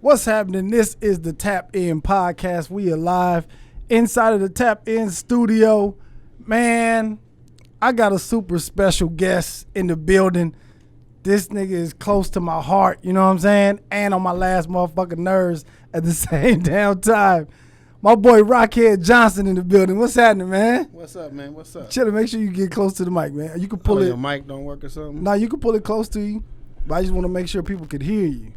What's happening? This is the Tap In Podcast. We are live inside of the Tap In studio. Man, I got a super special guest in the building. This nigga is close to my heart, you know what I'm saying? And on my last motherfucking nerves at the same damn time. My boy Rocc Johnson in the building. What's happening, man? What's up, man? What's up? Chill, make sure you get close to the mic, man. You can pull it. Your mic don't work or something? No, you can pull it close to you. But I just want to make sure people could hear you.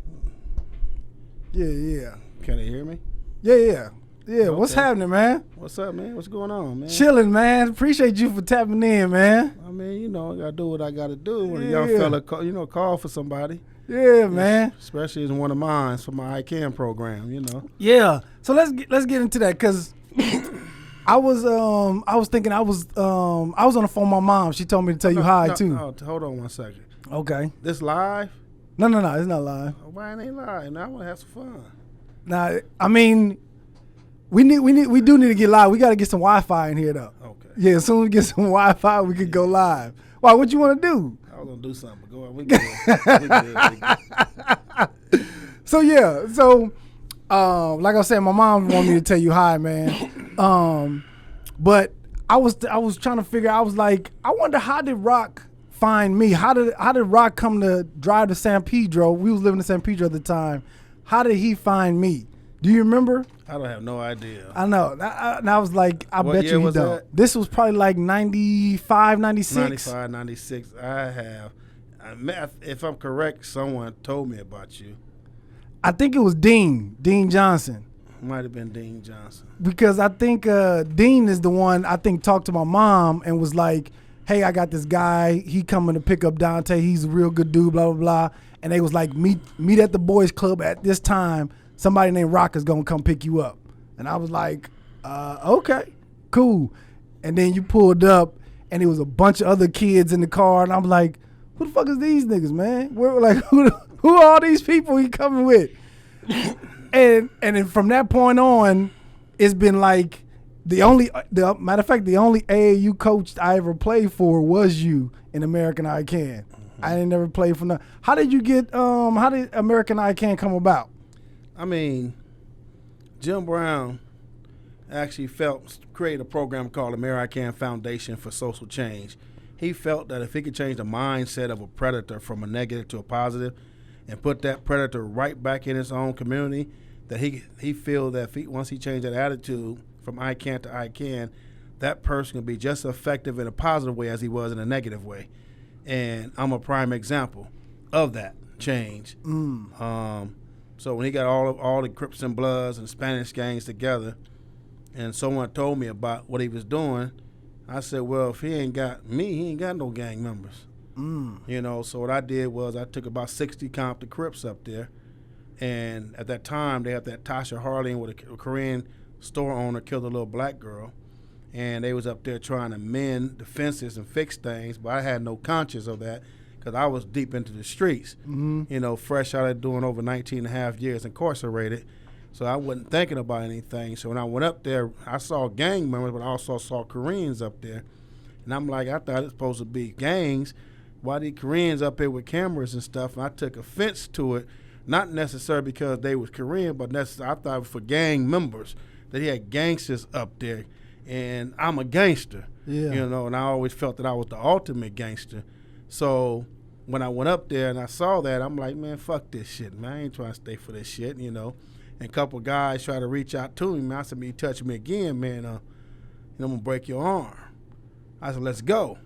Yeah. Can they hear me? Yeah. Okay. What's happening, man? What's up, man? What's going on, man? Chilling, man. Appreciate you for tapping in, man. I mean, you know, I got to do what I got to do. When a young fella, call for somebody. Yeah, man. Especially as one of mine for my I Can program, you know. Yeah. So let's get into that because I was thinking I was on the phone with my mom. She told me to tell you hi too. No, hold on one second. Okay. This live? No, it's not live. Why ain't live? Now I want to have some fun. Nah, I mean, we do need to get live. We got to get some Wi-Fi in here though. Okay. Yeah, as soon as we get some Wi-Fi, we could go live. Why? What you want to do? I was gonna do something. Go on. We good. We good. So like I said, my mom wanted me to tell you hi, man. But I was trying to figure. I was like, I wonder how did Rocc find me? How did Rocc come to drive to San Pedro? We was living in San Pedro at the time. How did he find me? Do you remember? I don't have no idea. I know. And I was like, I What bet year you was don't. that? This was probably like 95, 96. 95, 96. If I'm correct, someone told me about you. I think it was Dean Johnson. Might have been Dean Johnson. Because I think Dean is the one I think talked to my mom and was like, hey, I got this guy. He coming to pick up Dante. He's a real good dude, blah, blah, blah. And they was like, meet at the boys club at this time. Somebody named Rocc is going to come pick you up. And I was like, okay, cool. And then you pulled up and there was a bunch of other kids in the car. And I'm like, who the fuck is these niggas, man? We're like, who are all these people he coming with? And then from that point on, it's been like the only AAU coach I ever played for was you in American I Can. Mm-hmm. I didn't never play for nothing. How did American I Can come about? I mean, Jim Brown actually created a program called American Foundation for Social Change. He felt that if he could change the mindset of a predator from a negative to a positive and put that predator right back in his own community, that he feel that once he changed that attitude from I can to I can, that person can be just as effective in a positive way as he was in a negative way. And I'm a prime example of that change. So when he got all the Crips and Bloods and Spanish gangs together, and someone told me about what he was doing, I said, well, if he ain't got me, he ain't got no gang members. You know, so what I did was I took about 60 Compton Crips up there, and at that time they had that Tasha Harley with a Korean store owner killed a little black girl, and they was up there trying to mend the fences and fix things, but I had no conscience of that because I was deep into the streets, you know, fresh out of doing over 19 and a half years incarcerated. So I wasn't thinking about anything. So when I went up there, I saw gang members, but I also saw Koreans up there. And I'm like, I thought it was supposed to be gangs. Why these Koreans up here with cameras and stuff? And I took offense to it, not necessarily because they was Korean, but I thought it was for gang members, that he had gangsters up there. And I'm a gangster, you know, and I always felt that I was the ultimate gangster. So when I went up there and I saw that, I'm like, man, fuck this shit, man. I ain't trying to stay for this shit, you know. And a couple guys tried to reach out to me. Man, I said, man, you touch me again, man, I'm going to break your arm. I said, let's go.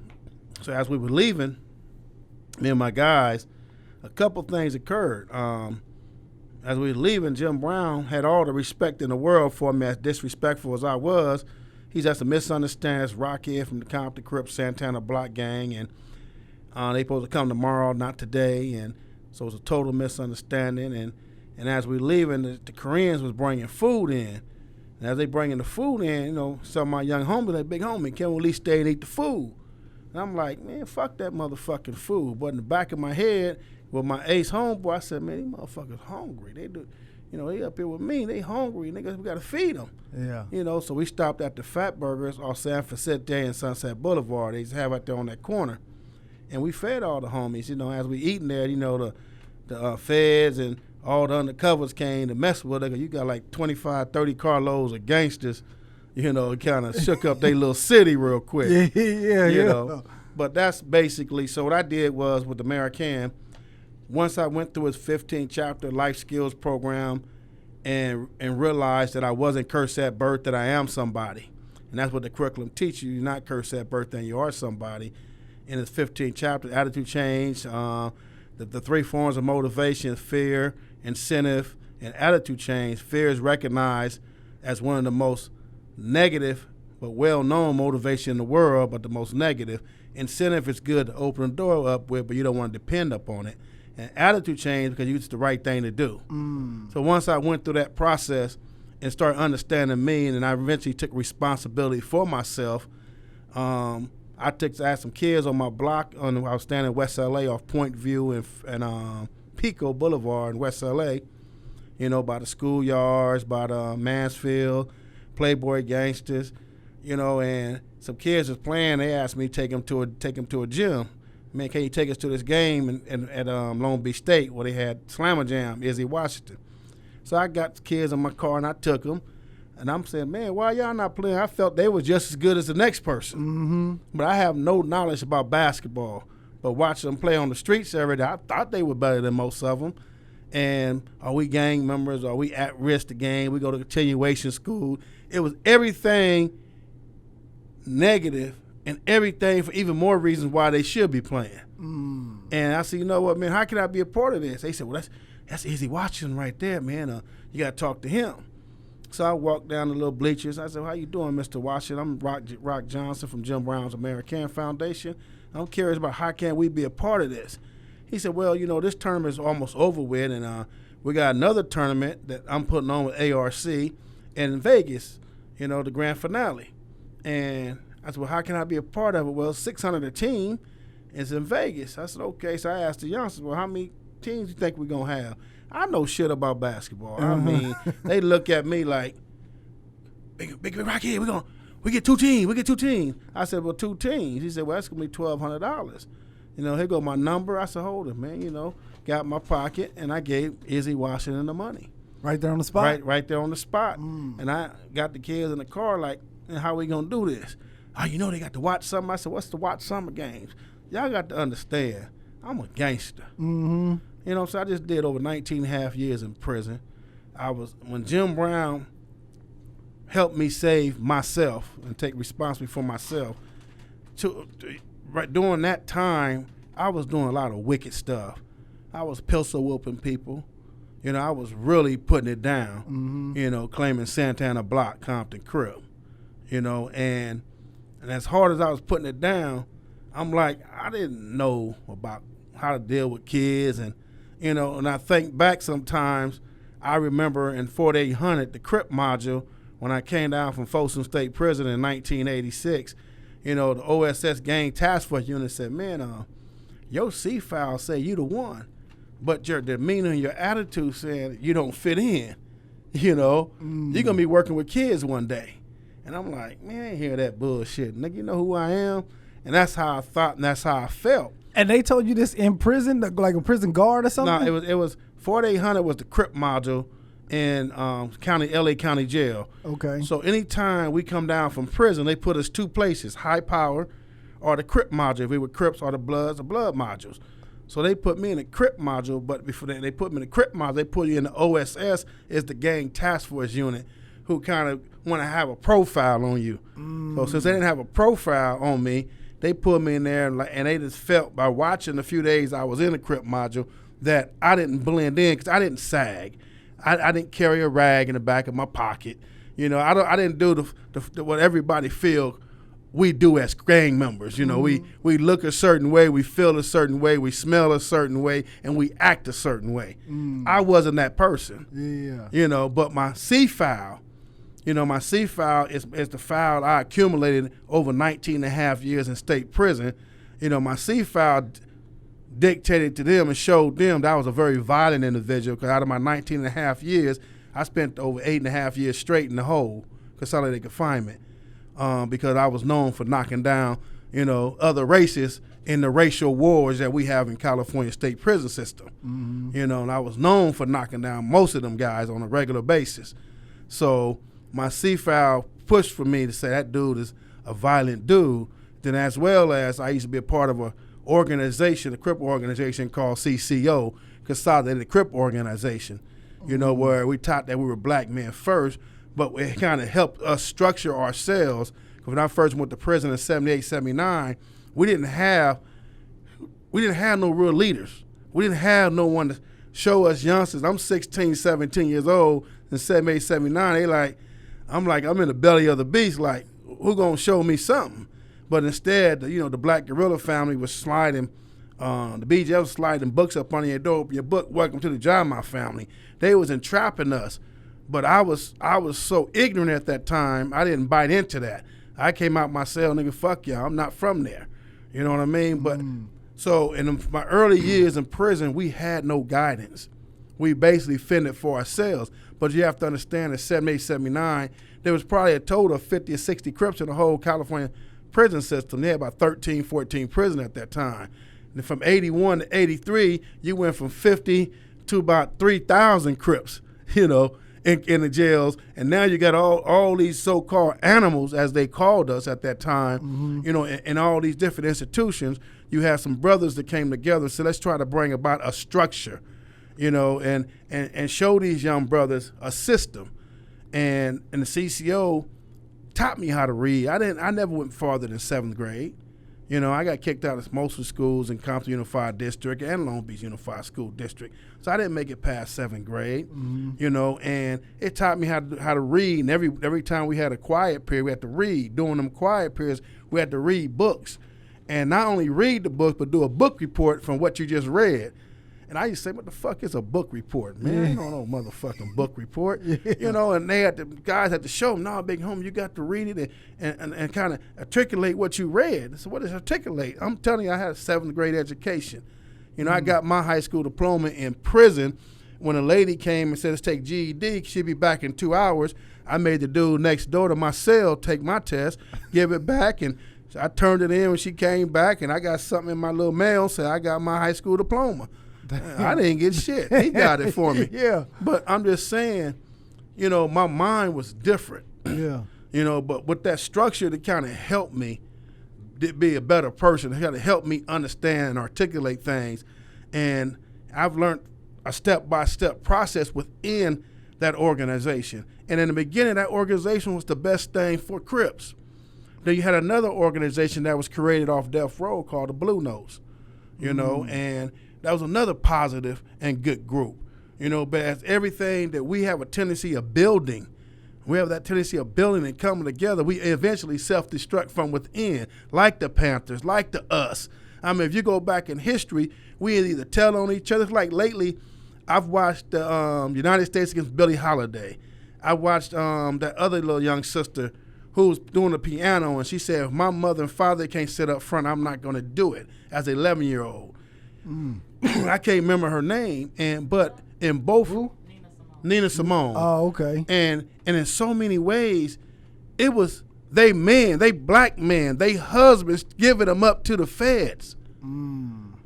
So as we were leaving, me and my guys, a couple things occurred. As we were leaving, Jim Brown had all the respect in the world for me, as disrespectful as I was. He's just a misunderstanding. Rocc from the Compton Crips Santana Block Gang, and they supposed to come tomorrow, not today, and so it was a total misunderstanding. And as we leaving, the Koreans was bringing food in. And as they bringing the food in, you know, some of my young homies, like, big homie, can we at least stay and eat the food? And I'm like, man, fuck that motherfucking food. But in the back of my head, with my ace homeboy, I said, man, these motherfuckers hungry. They do, you know, they up here with me. They hungry. Niggas, we got to feed them. Yeah. You know, so we stopped at the Fat Burgers off San Francisco and Sunset Boulevard. They used to have out there on that corner. And we fed all the homies, you know, as we eating there, you know, the feds and all the undercovers came to mess with her. You got like 25, 30 carloads of gangsters. You know, it kind of shook up their little city real quick. Yeah. You know, but that's basically, so what I did was with the American, once I went through his 15-chapter life skills program and realized that I wasn't cursed at birth, that I am somebody. And that's what the curriculum teaches you. You're not cursed at birth, then you are somebody. In his 15 chapter, attitude change, the 3 forms of motivation: fear, incentive, and attitude change. Fear is recognized as one of the most negative but well-known motivation in the world, but the most negative. Incentive is good to open the door up with, but you don't want to depend upon it. And attitude change because it's the right thing to do. So once I went through that process and started understanding me, and I eventually took responsibility for myself, I had some kids on my block. I was standing in West LA off Point View and Pico Boulevard in West LA, you know, by the schoolyards, by the Mansfield, Playboy Gangsters, you know, and some kids was playing. They asked me to take them to a gym. Man, can you take us to this game at Long Beach State where they had Slammer Jam, Izzy Washington? So I got the kids in my car and I took them. And I'm saying, man, why y'all not playing? I felt they were just as good as the next person. But I have no knowledge about basketball. But watching them play on the streets every day, I thought they were better than most of them. And are we gang members? Are we at risk to gang? We go to continuation school. It was everything negative and everything for even more reasons why they should be playing. And I said, you know what, man, how can I be a part of this? They said, well, that's Izzy Washington right there, man. You got to talk to him. So I walked down the little bleachers. I said, how you doing, Mr. Washington? I'm Rocc Johnson from Jim Brown's American Foundation. I'm curious about how can we be a part of this. He said, well, you know, this tournament is almost over with, and we got another tournament that I'm putting on with ARC in Vegas, you know, the grand finale. And I said, well, how can I be a part of it? Well, 600 a team is in Vegas. I said, okay. So I asked the youngsters, well, how many teams do you think we're going to have? I know shit about basketball. I mean, they look at me like, big Rock here, we get 2 teams. We get 2 teams. I said, well, 2 teams. He said, well, that's going to be $1,200. You know, here go my number. I said, hold it, man. You know, got my pocket, and I gave Izzy Washington the money. Right there on the spot? Right there on the spot. And I got the kids in the car like, how we going to do this? Oh, you know they got to watch something. I said, what's the watch summer games? Y'all got to understand, I'm a gangster. You know, so I just did over 19 and a half years in prison. When Jim Brown helped me save myself and take responsibility for myself, right during that time, I was doing a lot of wicked stuff. I was pistol whooping people. You know, I was really putting it down, you know, claiming Santana Block, Compton Crib, you know, and as hard as I was putting it down, I'm like, I didn't know about how to deal with kids. And, you know, and I think back sometimes, I remember in 4800, the Crip module, when I came down from Folsom State Prison in 1986, you know, the OSS Gang Task Force unit said, man, your C-file say you the one, but your demeanor and your attitude saying you don't fit in, you know. You're going to be working with kids one day. And I'm like, man, I ain't hear that bullshit. Nigga, you know who I am? And that's how I thought and that's how I felt. And they told you this in prison, like a prison guard or something? No, it was 4800 was the Crip module in LA County Jail. Okay. So anytime we come down from prison, they put us 2 places, high power or the Crip module. If we were Crips or the blood modules. So they put me in the Crip module, but before they put me in the Crip module, they put you in the OSS, is the Gang Task Force unit, who kind of want to have a profile on you. So since they didn't have a profile on me, they put me in there, and they just felt by watching the few days I was in the Crip module that I didn't blend in because I didn't sag. I didn't carry a rag in the back of my pocket. You know, I didn't do the what everybody feel we do as gang members. You know, we look a certain way, we feel a certain way, we smell a certain way, and we act a certain way. I wasn't that person. Yeah. You know, but my C-file, you know, my C-file is the file I accumulated over 19 and a half years in state prison. You know, my C-file dictated to them and showed them that I was a very violent individual, because out of my 19 and a half years, I spent over 8.5 years straight in the hole, consolidated confinement, because I was known for knocking down, other races in the racial wars that we have in California state prison system. And I was known for knocking down most of them guys on a regular basis. So my C-file pushed for me to say that dude is a violent dude. Then as well as I used to be a part of a Crip organization called CCO, Consolidated Crip Organization, where we taught that we were black men first, but it kind of helped us structure ourselves. When I first went to prison in 78, 79, we didn't have no real leaders. We didn't have no one to show us youngsters. I'm 16, 17 years old in 78, 79. I'm in the belly of the beast. Like, who gonna show me something? But instead, the Black Guerrilla family was sliding, the BJF was sliding books up on your door. Open your book, welcome to the job, my family. They was entrapping us. But I was so ignorant at that time, I didn't bite into that. I came out my cell, nigga, fuck y'all, I'm not from there. You know what I mean? But so in my early years in prison, we had no guidance. We basically fended for ourselves. But you have to understand that 78, 79, there was probably a total of 50 or 60 Crips in the whole California prison system. They had about 13, 14 prisoners at that time. And from 81 to 83, you went from 50 to about 3,000 Crips, in the jails. And now you got all these so-called animals, as they called us at that time, in all these different institutions. You have some brothers that came together, so let's try to bring about a structure, and show these young brothers a system. And the CCO taught me how to read. I never went farther than 7th grade. I got kicked out of most of the schools in Compton Unified District and Long Beach Unified School District. So I didn't make it past 7th grade, and it taught me how to read. And every time we had a quiet period, we had to read. During them quiet periods, we had to read books. And not only read the book, but do a book report from what you just read. And I used to say, what the fuck is a book report, man? I don't know motherfucking book report. And the guys had to show them, no, big homie, you got to read it and kind of articulate what you read. So what is articulate? I'm telling you, I had a 7th grade education. I got my high school diploma in prison. When a lady came and said, let's take GED, she'd be back in 2 hours. I made the dude next door to my cell take my test, give it back, and so I turned it in when she came back, and I got something in my little mail, said I got my high school diploma. I didn't get shit. He got it for me. Yeah. But I'm just saying, my mind was different. Yeah. But with that structure to kind of help me be a better person, it kind of help me understand and articulate things. And I've learned a step-by-step process within that organization. And in the beginning, that organization was the best thing for Crips. Then you had another organization that was created off death row called the Blue Nose, and that was another positive and good group, but as everything that we have a tendency of building, and coming together, we eventually self-destruct from within, like the Panthers, like the Us. I mean, if you go back in history, we either tell on each other. Like lately, I've watched the United States against Billie Holiday. I watched that other little young sister who was doing the piano, and she said, if my mother and father can't sit up front, I'm not going to do it, as an 11-year-old. I can't remember her name, but in both Nina Simone. Oh, okay. And in so many ways, it was they black men, they husbands giving them up to the feds.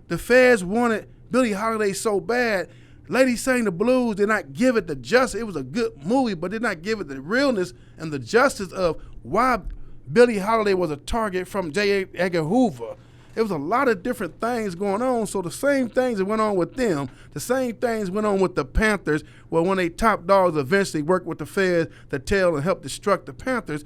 The feds wanted Billie Holiday so bad. Lady Sang the Blues did not give it the justice. It was a good movie, but did not give it the realness and the justice of why Billie Holiday was a target from J. Edgar Hoover. There was a lot of different things going on. So the same things that went on with them, the same things went on with the Panthers, where when they top dogs eventually worked with the feds to tell and help destruct the Panthers,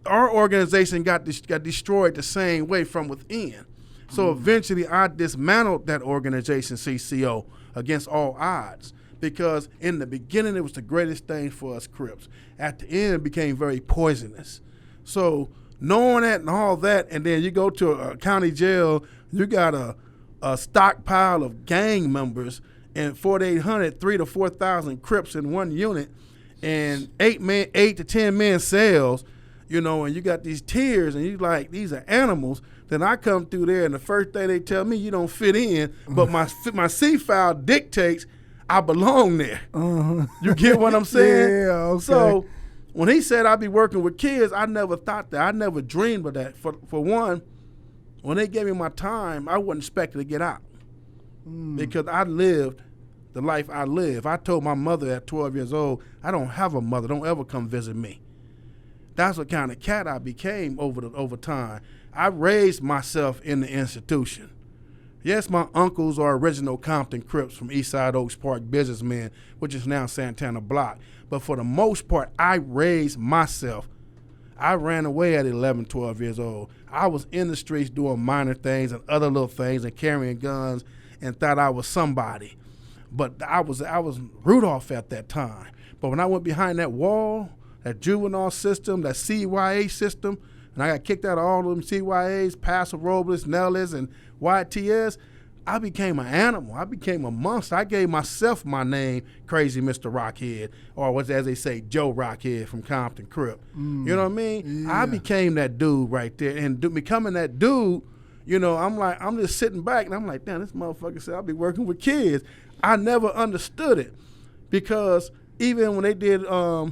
our organization got destroyed the same way from within. So eventually I dismantled that organization, CCO, against all odds, because in the beginning it was the greatest thing for us Crips. At the end it became very poisonous. So knowing that and all that, and then you go to a county jail, you got a stockpile of gang members and 4,800, 3,000 to 4,000 Crips in one unit, and 8 to 10 men cells, and you got these tiers, and you like, these are animals. Then I come through there, and the first thing they tell me, you don't fit in, but my C-file dictates I belong there. You get what I'm saying? Yeah, okay. So when he said I'd be working with kids, I never thought that. I never dreamed of that. For one, when they gave me my time, I wasn't expected to get out because I lived the life I live. I told my mother at 12 years old, I don't have a mother. Don't ever come visit me. That's what kind of cat I became over time. I raised myself in the institution. Yes, my uncles are original Compton Crips from Eastside Oaks Park businessmen, which is now Santana Block. But for the most part, I raised myself. I ran away at 11, 12 years old. I was in the streets doing minor things and other little things and carrying guns and thought I was somebody. But I was Rudolph at that time. But when I went behind that wall, that juvenile system, that CYA system, and I got kicked out of all of them CYAs, Paso Robles, Nellis, and YTS, I became an animal. I became a monster. I gave myself my name, Crazy Mr. Rockhead, or what's as they say, Joe Rockhead from Compton Crip. You know what I mean? Yeah. I became that dude right there. And becoming that dude, you know, I'm just sitting back, and I'm like, damn, this motherfucker said I'll be working with kids. I never understood it because even when they did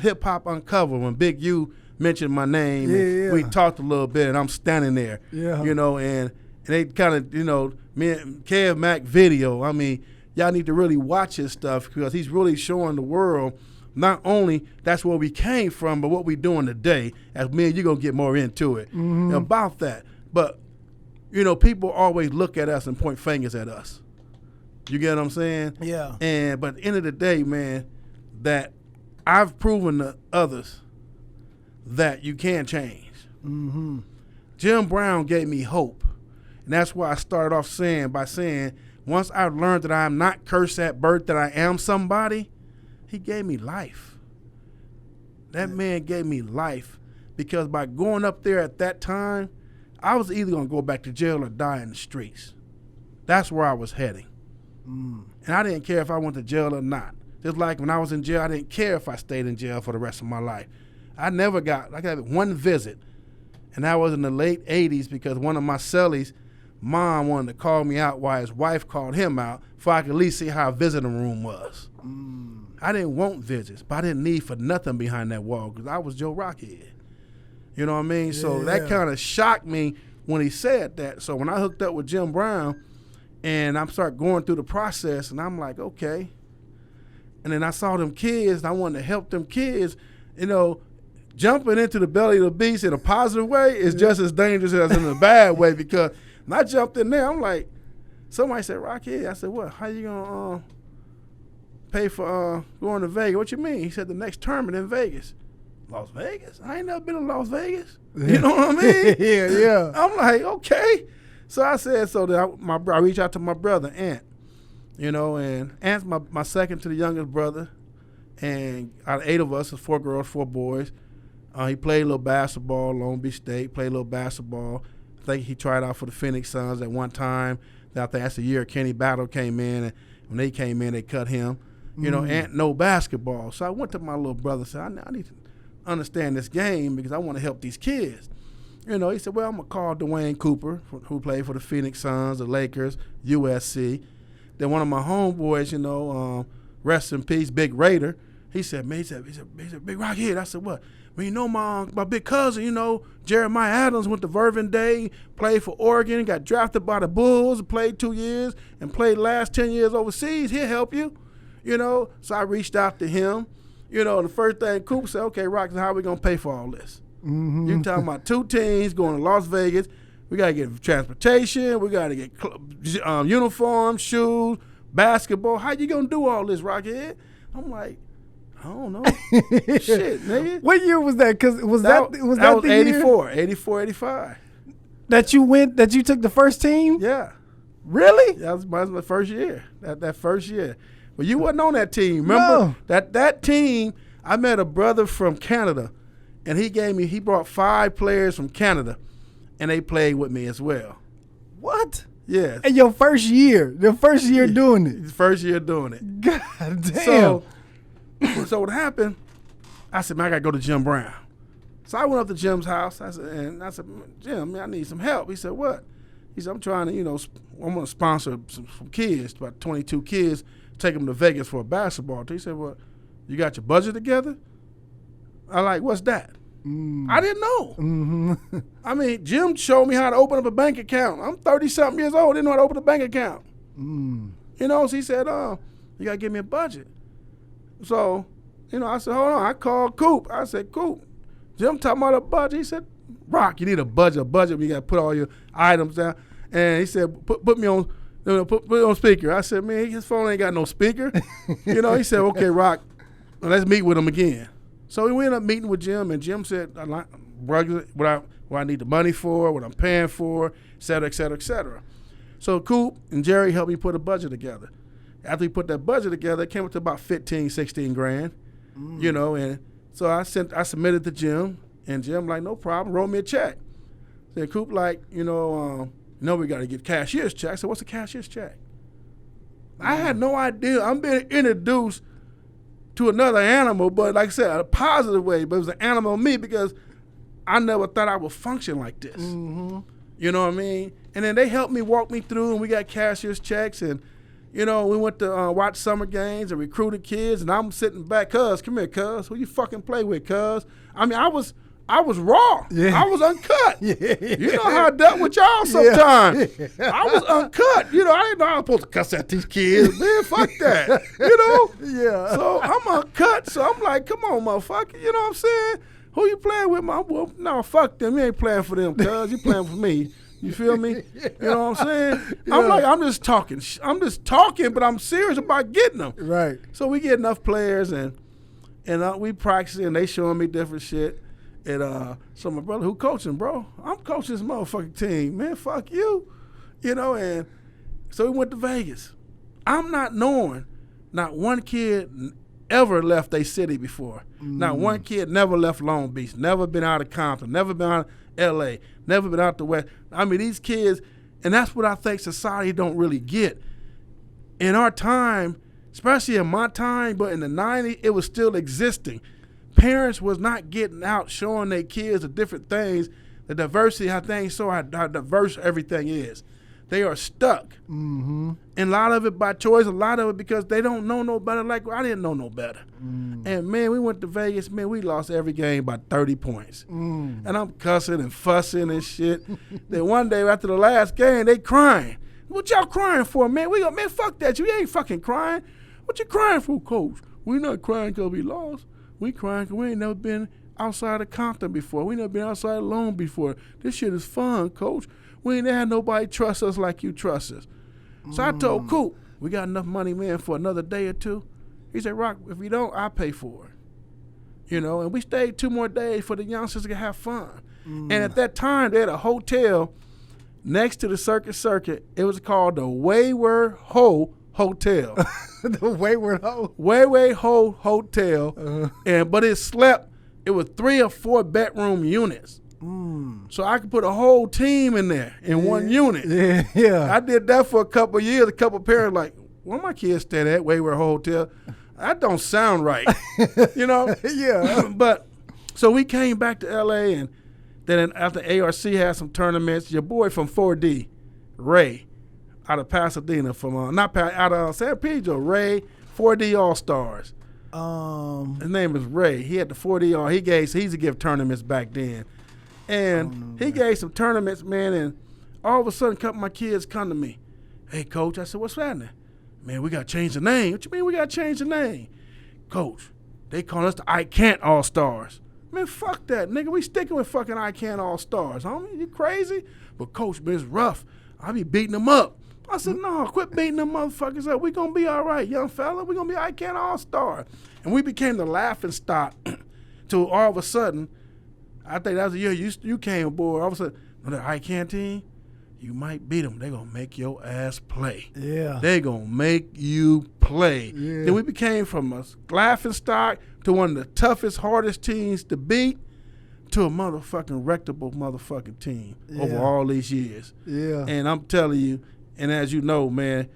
Hip Hop Uncover, when Big U mentioned my name, we talked a little bit, and I'm standing there, you know, and they kind of, you know, me and Kev Mack video, I mean, y'all need to really watch his stuff because he's really showing the world not only that's where we came from, but what we doing today. As me and you going to get more into it about that. But, you know, people always look at us and point fingers at us. You get what I'm saying? Yeah. But at the end of the day, man, that I've proven to others that you can change. Jim Brown gave me hope. And that's why I started off by saying, once I learned that I am not cursed at birth, that I am somebody, he gave me life. That man gave me life because by going up there at that time, I was either going to go back to jail or die in the streets. That's where I was heading. And I didn't care if I went to jail or not. Just like when I was in jail, I didn't care if I stayed in jail for the rest of my life. I got one visit, and that was in the late 80s because one of my cellies, mom wanted to call me out while his wife called him out so I could at least see how a visiting room was. I didn't want visits, but I didn't need for nothing behind that wall because I was Joe Rockhead. You know what I mean? Yeah. So that kind of shocked me when he said that. So when I hooked up with Jim Brown and I started going through the process, and I'm like, okay. And then I saw them kids, and I wanted to help them kids. You know, jumping into the belly of the beast in a positive way is just as dangerous as in a bad way because when I jumped in there, I'm like, somebody said, Rockhead. I said, what? How you going to pay for going to Vegas? What you mean? He said, the next tournament in Vegas. Las Vegas? I ain't never been to Las Vegas. You know what I mean? Yeah. I'm like, okay. So I said, I reached out to my brother, Ant. You know, and Ant's my second to the youngest brother. And out of 8 of us, there's 4 girls, 4 boys. He played a little basketball, Long Beach State, played a little basketball. I think he tried out for the Phoenix Suns at one time. I think that's the year Kenny Battle came in. And when they came in, they cut him. You know, Ant no basketball. So I went to my little brother and said, I need to understand this game because I want to help these kids. You know, he said, well, I'm going to call Dwayne Cooper, who played for the Phoenix Suns, the Lakers, USC. Then one of my homeboys, you know, rest in peace, Big Raider, he said, man, he said, Big Rockhead. I said, what? Well, you know, my big cousin, you know, Jeremiah Adams went to Vervin Day, played for Oregon, got drafted by the Bulls, played 2 years, and played last 10 years overseas. He'll help you, you know. So I reached out to him. You know, the first thing Cooper said, okay, Rock, how are we going to pay for all this? You talking about 2 teams going to Las Vegas. We got to get transportation. We got to get uniforms, shoes, basketball. How you going to do all this, Rockhead? I'm like, I don't know. Shit, nigga. What year was that? Because was that was the 84, 85. That you took the first team? Yeah. Really? That was my first year. That first year. Well, you wasn't on that team. Remember? No. That team, I met a brother from Canada, and he brought 5 players from Canada, and they played with me as well. What? Yeah. And your first year doing it? First year doing it. God damn. So what happened, I said, man, I got to go to Jim Brown. So I went up to Jim's house. I said, Jim, man, I need some help. He said, what? He said, I'm trying to, you know, I'm going to sponsor some kids, about 22 kids, take them to Vegas for a basketball team. He said, well, you got your budget together? I like, what's that? I didn't know. Mm-hmm. I mean, Jim showed me how to open up a bank account. I'm 30-something years old, didn't know how to open a bank account. Mm. You know, so he said, you got to give me a budget. So, you know, I said, hold on. I called Coop. I said, Coop, Jim talking about a budget. He said, Rocc, you need a budget. You got to put all your items down. And he said, put me on, put me on speaker. I said, man, his phone ain't got no speaker. You know, he said, okay, Rocc, let's meet with him again. So we ended up meeting with Jim, and Jim said, what I need the money for, what I'm paying for, et cetera, et cetera, et cetera. So Coop and Jerry helped me put a budget together. After we put that budget together, it came up to about 15, 16 grand, you know, and so I submitted to Jim, and Jim like, no problem, wrote me a check. Then Coop like, we got to get cashier's check. I said, what's a cashier's check? I had no idea. I'm being introduced to another animal, but like I said, a positive way, but it was an animal of me because I never thought I would function like this. Mm-hmm. You know what I mean? And then they helped me walk me through, and we got cashier's checks, and, we went to watch summer games and recruited kids, and I'm sitting back, cuz, come here, cuz, who you fucking play with, cuz? I mean, I was raw. Yeah. I was uncut. Yeah. You know how I dealt with y'all sometimes. Yeah. I was uncut. I didn't know I was supposed to cuss at these kids. Man, fuck that. Yeah. So I'm uncut. So I'm like, come on, motherfucker. You know what I'm saying? Who you playing with, my boy? No, fuck them. You ain't playing for them, cuz. You playing for me. You feel me? You know what I'm saying? Yeah. I'm like, I'm just talking, but I'm serious about getting them. Right. So we get enough players, and we practice, and they showing me different shit. And so my brother, who coaching, bro? I'm coaching this motherfucking team, man. Fuck you. And so we went to Vegas. I'm not knowing, not one kid ever left a city before. Not one kid never left Long Beach, never been out of Compton, never been out of L.A., never been out the West. I mean, these kids, and that's what I think society don't really get. In our time, especially in my time, but in the 90s, it was still existing. Parents was not getting out showing their kids the different things, the diversity, how diverse everything is. They are stuck. Mm-hmm. And a lot of it by choice, a lot of it because they don't know no better like I didn't know no better. And, man, we went to Vegas. Man, we lost every game by 30 points. And I'm cussing and fussing and shit. Then one day after the last game, they crying. What y'all crying for, man? Man, fuck that. You ain't fucking crying. What you crying for, coach? We not crying because we lost. We crying because we ain't never been outside of Compton before. We never been outside alone before. This shit is fun, coach. We ain't had nobody trust us like you trust us. So I told Coop, we got enough money, man, for another day or two. He said, Rocc, if we don't, I'll pay for it. And we stayed 2 more days for the youngsters to have fun. And at that time, they had a hotel next to the Circuit. It was called the Wayward Ho Hotel. The Wayward Ho? Wayward Ho Hotel. But it was 3 or 4 bedroom units. So I could put a whole team in there in one unit. Yeah. I did that for a couple of years. A couple of parents like, where my kids stay at Wayward Hotel? That don't sound right. Yeah. But so we came back to L.A. and then after ARC had some tournaments, your boy from 4D, Ray, out of Pasadena, out of San Pedro, Ray, 4D All-Stars. His name is Ray. He had the 4D All. He used to give tournaments back then. And he gave some tournaments, man, and all of a sudden a couple of my kids come to me. Hey, Coach, I said, what's happening? Man, we got to change the name. What you mean we got to change the name? Coach, they call us the I Can't All-Stars. Man, fuck that, nigga. We sticking with fucking I Can't All-Stars, homie. You crazy? But, Coach, man, it's rough. I be beating them up. I said, no, quit beating them motherfuckers up. We going to be all right, young fella. We going to be I Can't All-Star. And we became the laughing stock till all of a sudden, I think that was the year you came aboard. All of a sudden, the I Can't team, you might beat them. They're going to make your ass play. Yeah. They're going to make you play. Yeah. Then we became from a laughing stock to one of the toughest, hardest teams to beat to a motherfucking reputable motherfucking team over all these years. Yeah. And I'm telling you, and as you know, man,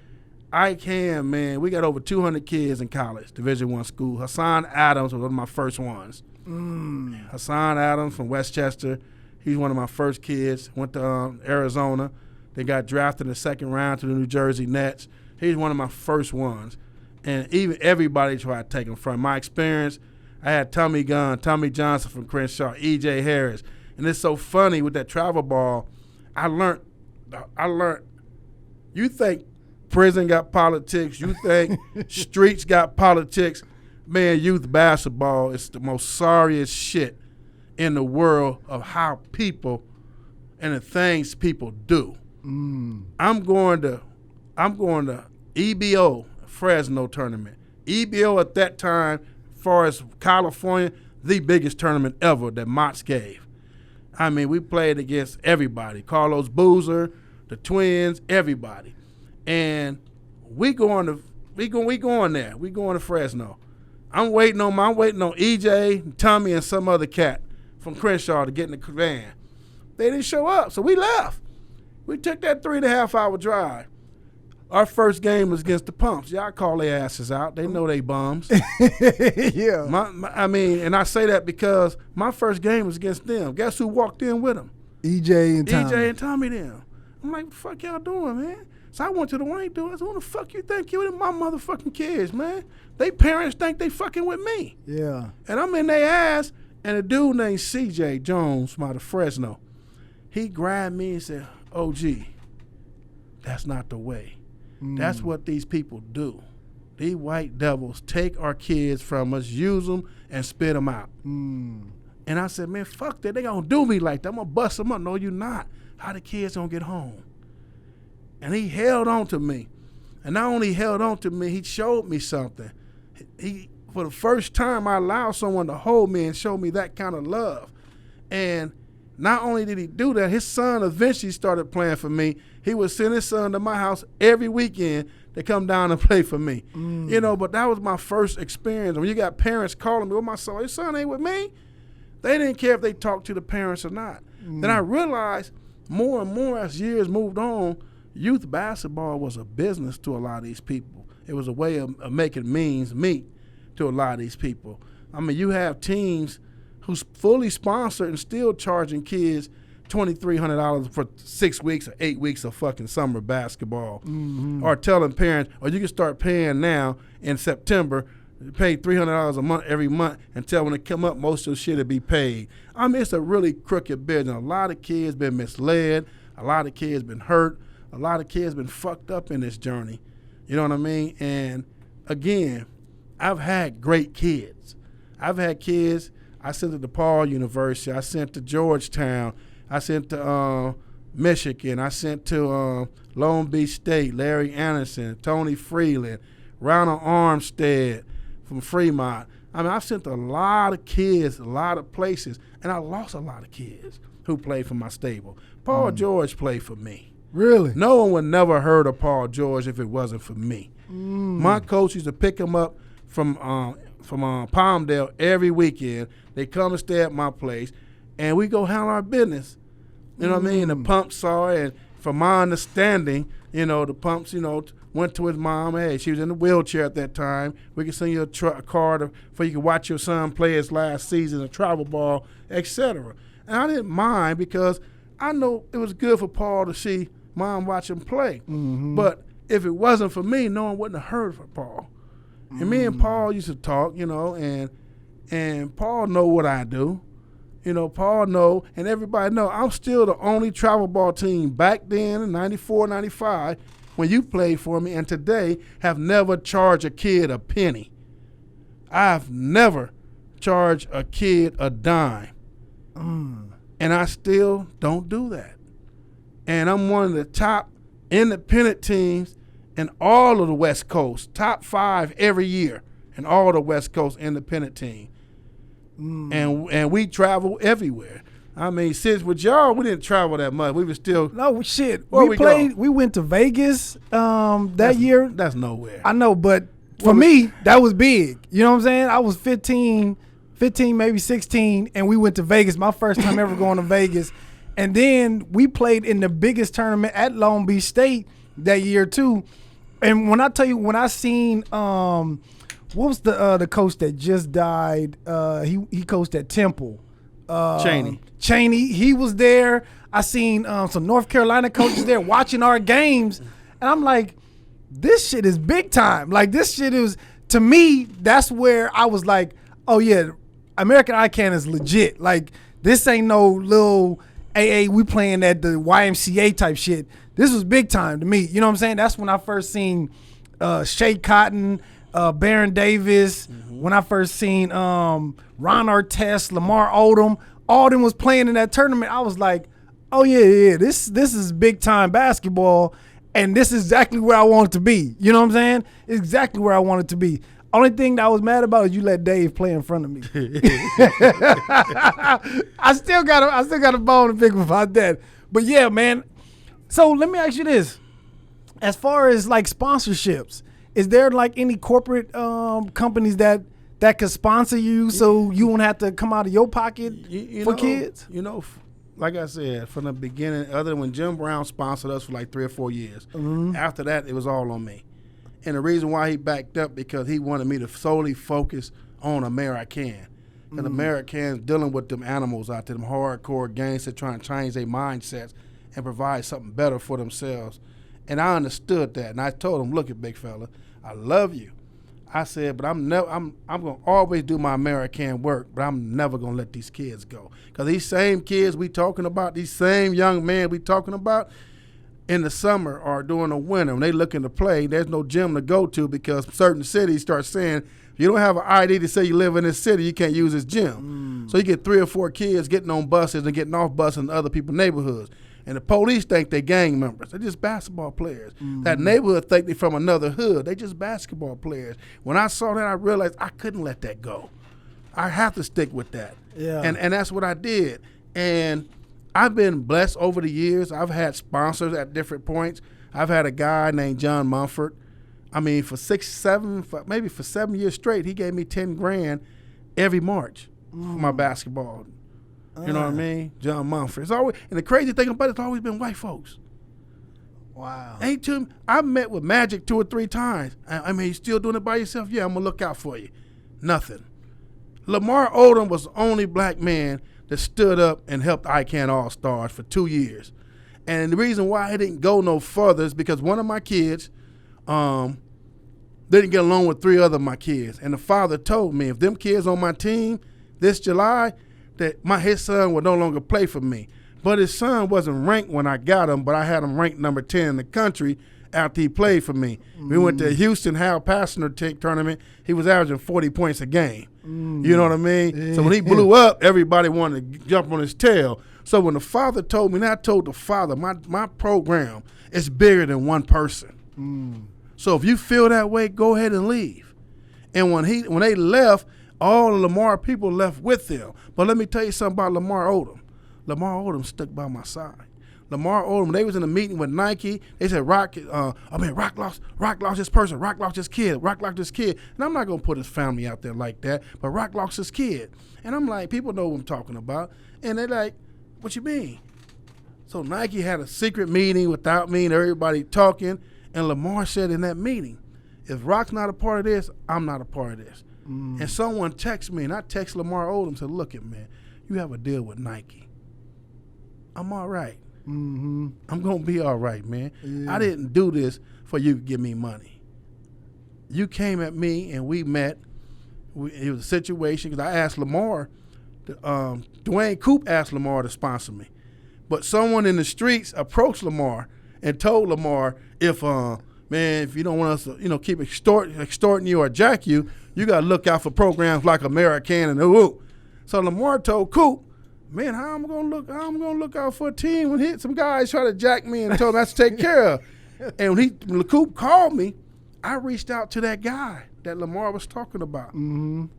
man, we got over 200 kids in college, Division I school. Hassan Adams was one of my first ones. Hassan Adams from Westchester. He's one of my first kids. Went to Arizona. They got drafted in the 2nd round to the New Jersey Nets. He's one of my first ones. And even everybody tried to take him from my experience. I had Tommy Gunn, Tommy Johnson from Crenshaw, E.J. Harris. And it's so funny with that travel ball, I learned, you think prison got politics, you think streets got politics. Man, youth basketball is the most sorriest shit in the world of how people and the things people do. I'm going to EBO, Fresno tournament. EBO at that time, as far as California, the biggest tournament ever that Mott's gave. I mean, we played against everybody. Carlos Boozer, the Twins, everybody. And we going there. We going to Fresno. I'm waiting on EJ, Tommy, and some other cat from Crenshaw to get in the van. They didn't show up, so we left. We took that 3.5-hour drive. Our first game was against the Pumps. Y'all call their asses out. They know they bums. Yeah. I mean, and I say that because my first game was against them. Guess who walked in with them? EJ and Tommy. EJ and Tommy them. I'm like, what the fuck y'all doing, man? So I went to the Wayne dude. I said, who the fuck you think you and my motherfucking kids, man? They parents think they fucking with me. Yeah. And I'm in their ass, and a dude named CJ Jones from out of Fresno, he grabbed me and said, OG, that's not the way. That's what these people do. These white devils take our kids from us, use them, and spit them out. And I said, man, fuck that. They gonna do me like that. I'm gonna bust them up. No, you not. How the kids gonna get home? And he held on to me. And not only held on to me, he showed me something. For the first time, I allowed someone to hold me and show me that kind of love. And not only did he do that, his son eventually started playing for me. He would send his son to my house every weekend to come down and play for me. You know, but that was my first experience. When you got parents calling me, well, my son, his son ain't with me. They didn't care if they talked to the parents or not. Then I realized more and more as years moved on, youth basketball was a business to a lot of these people. It was a way of making meet to a lot of these people. I mean, you have teams who's fully sponsored and still charging kids $2,300 for 6 weeks or 8 weeks of fucking summer basketball, or telling parents, or you can start paying now in September, pay $300 a month every month until when it come up, most of the shit will be paid. I mean, it's a really crooked business. A lot of kids been misled. A lot of kids been hurt. A lot of kids been fucked up in this journey. You know what I mean? And again, I've had great kids. I've had kids. I sent to DePaul University. I sent to Georgetown. I sent to Michigan. I sent to Long Beach State, Larry Anderson, Tony Freeland, Ronald Armstead from Fremont. I mean, I've sent a lot of kids, a lot of places, and I lost a lot of kids who played for my stable. Paul George played for me. Really? No one would never heard of Paul George if it wasn't for me. My coach used to pick him up from Palmdale every weekend. They come and stay at my place, and we go handle our business. You know what I mean? The Pumps saw it, and from my understanding, you know, the Pumps, you know, went to his mom. Hey, she was in a wheelchair at that time. We can send you a card for you can watch your son play his last season, a travel ball, etc. And I didn't mind because I know it was good for Paul to see mom watch him play. But if it wasn't for me, no one wouldn't have heard from Paul. And me and Paul used to talk, you know, and Paul know what I do. You know, Paul know, and everybody know, I'm still the only travel ball team back then in 94, 95, when you played for me, and today have never charged a kid a penny. I've never charged a kid a dime. And I still don't do that. And I'm one of the top independent teams in all of the West Coast, top 5 every year in all the West Coast independent team. And we travel everywhere. I mean, since with y'all, we didn't travel that much. We were still shit. Where we we played. go? We went to Vegas that year. That's nowhere. I know, but for me, that was big. You know what I'm saying? I was 15, maybe 16, and we went to Vegas. My first time ever going to Vegas. And then we played in the biggest tournament at Long Beach State that year too. And when I tell you, when I seen what was the coach that just died? He coached at Temple. Chaney. He was there. I seen some North Carolina coaches there watching our games, and I'm like, this shit is big time. Like, this shit is, to me, that's where I was like, Oh yeah, American Icon is legit. Like this ain't no little AA. We playing at the YMCA type shit. This was big time to me. You know what I'm saying? That's when I first seen Shea Cotton, Baron Davis. When I first seen Ron Artest, Lamar Odom. All them was playing in that tournament. I was like, oh yeah, this is big time basketball, and this is exactly where I want it to be. You know what I'm saying? It's exactly where I want it to be. Only thing that I was mad about is you let Dave play in front of me. I still got a bone to pick about that. But yeah, man. So let me ask you this: as far as like sponsorships, is there like any corporate companies that could sponsor you so you won't have to come out of your pocket for kids? You know, like I said, from the beginning, other than when Jim Brown sponsored us for like 3 or 4 years, after that, it was all on me. And the reason why he backed up, because he wanted me to solely focus on American. Because Americans dealing with them animals out there, them hardcore gangsters trying to change their mindsets and provide something better for themselves. And I understood that. And I told him, look at big fella, I love you. I said, but I'm going to always do my American work, but I'm never going to let these kids go. Because these same kids we talking about, these same young men we talking about, in the summer or during the winter, when they looking to play, there's no gym to go to because certain cities start saying, if you don't have an ID to say you live in this city, you can't use this gym. So you get 3 or 4 kids getting on buses and getting off buses in other people's neighborhoods. And the police think they're gang members. They're just basketball players. That neighborhood think they're from another hood. They just basketball players. When I saw that, I realized I couldn't let that go. I have to stick with that. Yeah. And that's what I did. And I've been blessed over the years. I've had sponsors at different points. I've had a guy named John Mumford. I mean, for 7 years straight, he gave me 10 grand every March for my basketball. You know what I mean? John Mumford. It's always, and the crazy thing about it's always been white folks. Wow. I've met with Magic 2 or 3 times. I mean, you still doing it by yourself? Yeah, I'm going to look out for you. Nothing. Lamar Odom was the only black man that stood up and helped ICANN All-Stars for 2 years. And the reason why I didn't go no further is because one of my kids didn't get along with 3 other of my kids. And the father told me, if them kids on my team this July, that his son would no longer play for me. But his son wasn't ranked when I got him, but I had him ranked number 10 in the country after he played for me. We went to Houston Hal Passner tournament. He was averaging 40 points a game. You know what I mean? So when he blew up, everybody wanted to jump on his tail. So when the father told me, and I told the father, my program is bigger than one person. So if you feel that way, go ahead and leave. And when they left, all the Lamar people left with them. But let me tell you something about Lamar Odom. Lamar Odom stuck by my side. Lamar Odom, they was in a meeting with Nike. They said, Rocc lost this person. Rocc lost this kid. Rocc lost this kid. And I'm not going to put his family out there like that, but Rocc lost his kid. And I'm like, people know what I'm talking about. And they're like, what you mean? So Nike had a secret meeting without me and everybody talking. And Lamar said in that meeting, if Rocc's not a part of this, I'm not a part of this. And someone texted me, and I text Lamar Odom and said, look it, man, you have a deal with Nike. I'm all right. I'm going to be all right, man. Yeah. I didn't do this for you to give me money. You came at me, and we met. It was a situation, because I asked Lamar, Dwayne Coop asked Lamar to sponsor me. But someone in the streets approached Lamar and told Lamar, if you don't want us to, keep extorting you or jack you, you got to look out for programs like American and woo. So Lamar told Coop, man, how I'm gonna look out for a team when some guys try to jack me and told me I have to take care of. And when Coop called me, I reached out to that guy that Lamar was talking about, and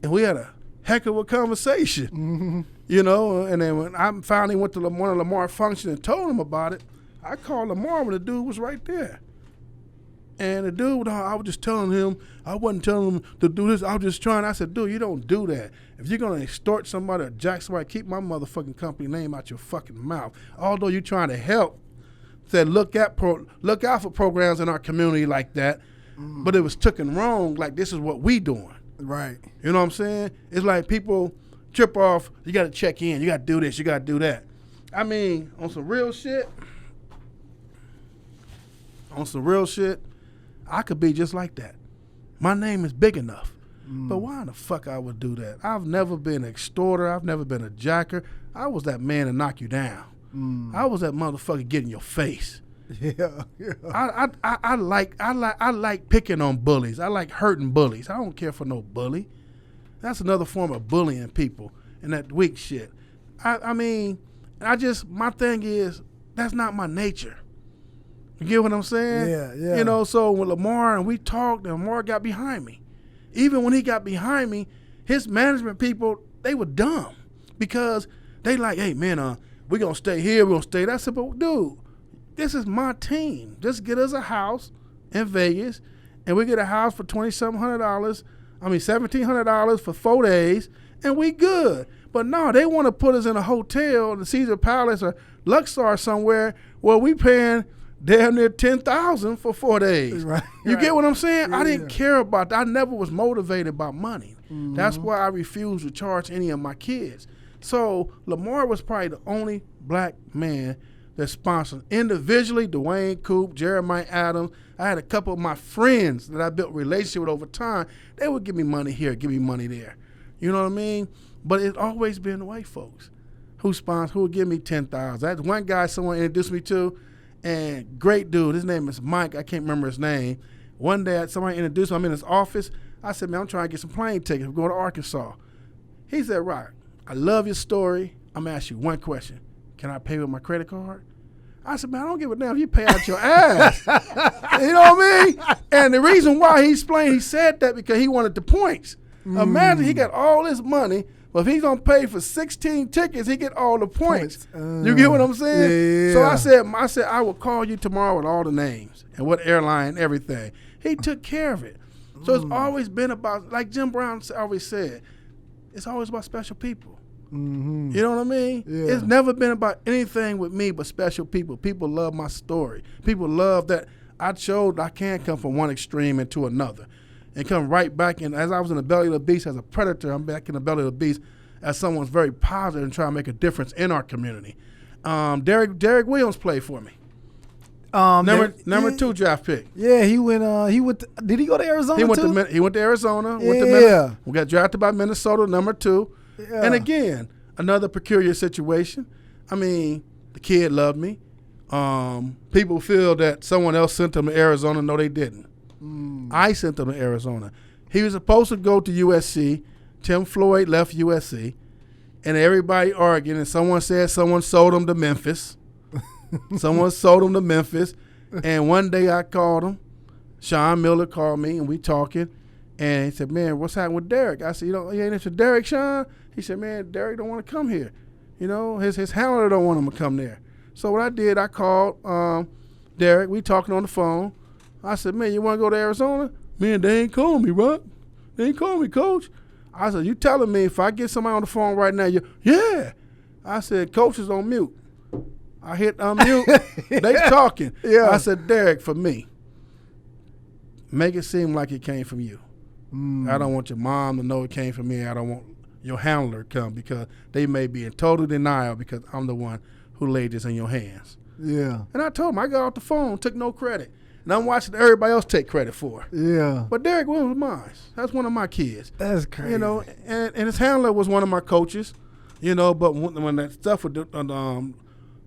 we had a heck of a conversation, And then when I finally went to one of Lamar's functions and told him about it, I called Lamar when the dude was right there. And the dude, I was just telling him, I wasn't telling him to do this. I was just trying. I said, dude, you don't do that. If you're going to extort somebody or jack somebody, keep my motherfucking company name out your fucking mouth. Although you're trying to help, said look out for programs in our community like that. But it was taken wrong, like this is what we doing. Right. You know what I'm saying? It's like people trip off, you got to check in, you got to do this, you got to do that. I mean, on some real shit, I could be just like that. My name is big enough. But why in the fuck I would do that? I've never been an extorter. I've never been a jacker. I was that man to knock you down. I was that motherfucker get in your face. Yeah. I like picking on bullies. I like hurting bullies. I don't care for no bully. That's another form of bullying people and that weak shit. I mean, my thing is, that's not my nature. You get what I'm saying? Yeah. You know, so when Lamar and we talked, and Lamar got behind me. Even when he got behind me, his management people, they were dumb because they like, hey, man, we're going to stay here, we're going to stay there. I said, but dude, this is my team. Just get us a house in Vegas, and we get a house for $1,700 for 4 days, and we good. But no, they want to put us in a hotel, the Caesar Palace or Luxor somewhere, where we paying damn near $10,000 for 4 days. Right. You get what I'm saying? Yeah. I didn't care about that. I never was motivated by money. That's why I refused to charge any of my kids. So Lamar was probably the only black man that sponsored individually. Dwayne Coop, Jeremiah Adams. I had a couple of my friends that I built a relationship with over time. They would give me money here, give me money there. You know what I mean? But it's always been the white folks who would give me $10,000. That's one guy someone introduced me to, and great dude. His name is Mike. I can't remember his name. One day somebody introduced me. I'm in his office. I said, man, I'm trying to get some plane tickets. We're going to Arkansas. He said, Rocc, I love your story. I'm going to ask you one question. Can I pay with my credit card? I said, man, I don't give a damn if you pay out your ass. You know what I mean? And the reason why he said that because he wanted the points. Imagine he got all this money, but if he's going to pay for 16 tickets, he get all the points. You get what I'm saying? Yeah. So I said, I will call you tomorrow with all the names and what airline and everything. He took care of it. So it's always been about, like Jim Brown always said, it's always about special people. You know what I mean? Yeah. It's never been about anything with me but special people. People love my story. People love that I showed I can come from one extreme into another and come right back in. As I was in the belly of the beast as a predator, I'm back in the belly of the beast as someone's very positive and trying to make a difference in our community. Derek Williams played for me. Number 2 draft pick. Yeah, he went. Did he go to Arizona? He went too? to Arizona. Yeah. We got drafted by Minnesota, number 2. Yeah. And again, another peculiar situation. I mean, the kid loved me. People feel that someone else sent him to Arizona. No, they didn't. I sent him to Arizona. He was supposed to go to USC. Tim Floyd left USC. And everybody arguing, and someone said someone sold him to Memphis. Someone sold him to Memphis. And one day I called him. Sean Miller called me, and we talking. And he said, man, what's happening with Derek? I said, you ain't into Derek, Sean? He said, man, Derek don't want to come here. You know, his handler don't want him to come there. So what I did, I called Derek. We talking on the phone. I said, man, you want to go to Arizona? Man, they ain't calling me, Rocc. They ain't calling me, coach. I said, you telling me if I get somebody on the phone right now, yeah. I said, coach is on mute. I hit unmute. They talking. Yeah. I said, Derek, for me, make it seem like it came from you. I don't want your mom to know it came from me. I don't want your handler to come because they may be in total denial because I'm the one who laid this in your hands. Yeah. And I told him, I got off the phone, took no credit. And I'm watching everybody else take credit for it. Yeah. But Derek Williams was mine. That's one of my kids. That's crazy. You know, and his handler was one of my coaches, you know, but when that stuff with Lamar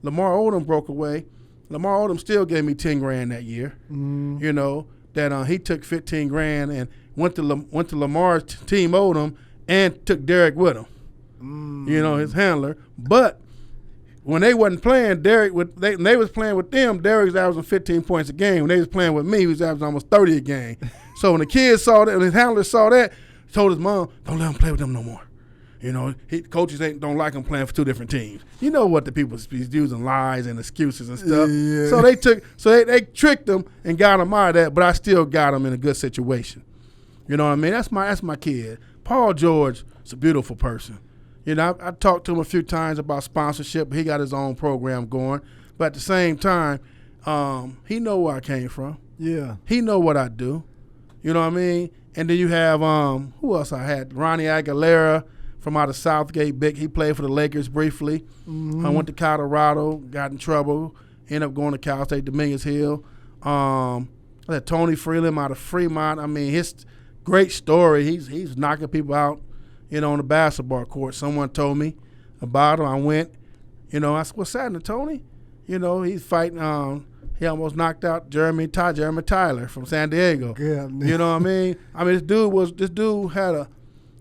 Odom broke away, Lamar Odom still gave me $10,000 that year. You know, that he took $15,000 and went to Lamar's team Odom and took Derek with him. You know, his handler. But when they wasn't playing, they was playing with them, Derek was averaging 15 points a game. When they was playing with me, he was averaging almost 30 a game. So when the kids saw that, and his handler saw that, he told his mom, don't let him play with them no more. You know, coaches don't like him playing for 2 different teams. You know what the people using lies and excuses and stuff. Yeah. So they tricked him and got him out of that, but I still got him in a good situation. You know what I mean? That's my kid. Paul George is a beautiful person. You know, I talked to him a few times about sponsorship. He got his own program going. But at the same time, he know where I came from. Yeah. He know what I do. You know what I mean? And then you have, who else I had? Ronnie Aguilera from out of Southgate. Big. He played for the Lakers briefly. I went to Colorado, got in trouble, ended up going to Cal State Dominguez Hill. I had Tony Freeland out of Fremont. I mean, his great story. He's knocking people out, on the basketball court. Someone told me about him. I went, I said, what's happening, Tony? He's fighting. He almost knocked out Jeremy Tyler from San Diego. Yeah, you know what I mean? This dude had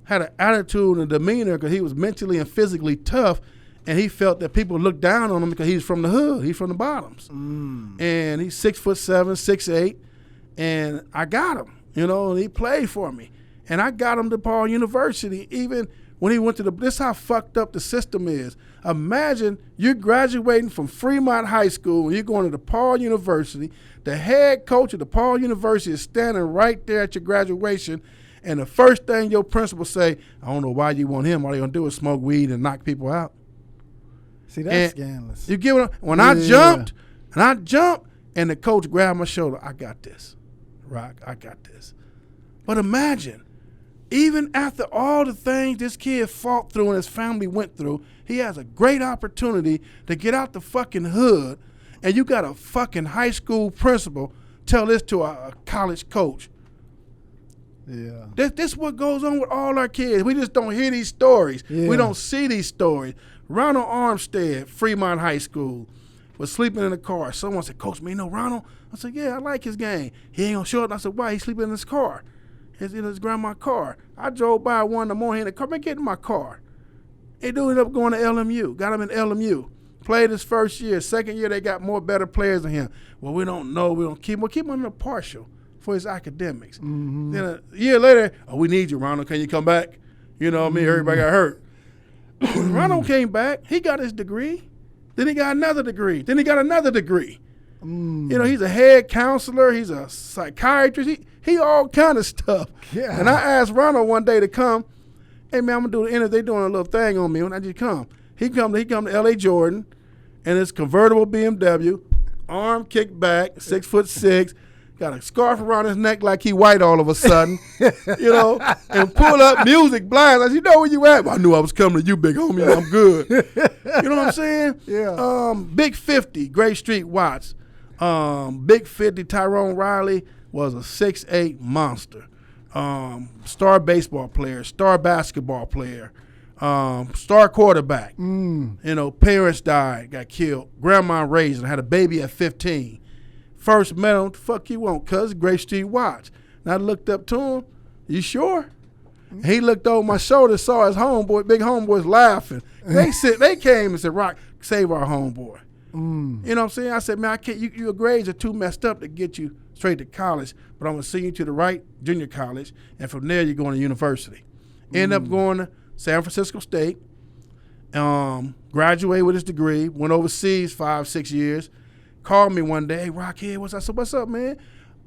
an attitude and demeanor because he was mentally and physically tough, and he felt that people looked down on him because he's from the hood. He's from the bottoms. And he's 6'7", 6'8", and I got him, and he played for me. And I got him to Paul University even when he went to this is how fucked up the system is. Imagine you're graduating from Fremont High School and you're going to DePaul University. The head coach of DePaul University is standing right there at your graduation, and the first thing your principal say, I don't know why you want him. All they're going to do is smoke weed and knock people out. See, that's scandalous. You get when I jumped, and the coach grabbed my shoulder, I got this, Rocc, I got this. But imagine, even after all the things this kid fought through and his family went through, he has a great opportunity to get out the fucking hood, and you got a fucking high school principal tell this to a college coach. Yeah. This is what goes on with all our kids. We just don't hear these stories. Yeah. We don't see these stories. Ronald Armstead, Fremont High School, was sleeping in the car. Someone said, Coach, man, you know Ronald? I said, yeah, I like his game. He ain't gonna show up. I said, why? He's sleeping in his car. It's in his grandma's car. I drove by 1 in the morning in the car. Man, get in my car. He ended up going to LMU. Got him in LMU. Played his first year. Second year, they got more better players than him. Well, we don't know. We don't keep him. We'll keep him in the partial for his academics. Mm-hmm. Then a year later, we need you, Ronald. Can you come back? You know what I mean? Everybody got hurt. Ronald came back. He got his degree. Then he got another degree. Then he got another degree. He's a head counselor. He's a psychiatrist. He all kind of stuff. Yeah. And I asked Ronald one day to come. Hey, man, I'm going to do the interview. They doing a little thing on me. When I just come. He come to L.A. Jordan in his convertible BMW, arm kicked back, 6'6", got a scarf around his neck like he white all of a sudden, and pull up music blind. I said, you know where you at? Well, I knew I was coming to you, big homie. I'm good. You know what I'm saying? Yeah. Big 50, Gray Street Watts. Big 50, Tyrone Riley was a 6'8" monster. Star baseball player, star basketball player, star quarterback. Parents died, got killed. Grandma raised him, had a baby at 15. First met him, the fuck you want, cuz? Gray Street Watch. And I looked up to him, you sure? He looked over my shoulder, saw his homeboy, big homeboys laughing. They came and said, Rocc, save our homeboy. You know what I'm saying? I said, man, I can't. Your grades are too messed up to get you straight to college, but I'm going to send you to the right junior college, and from there you're going to university. End up going to San Francisco State, graduated with his degree, went overseas 5-6 years, called me one day, hey, Rocc, here, I said, what's up, man?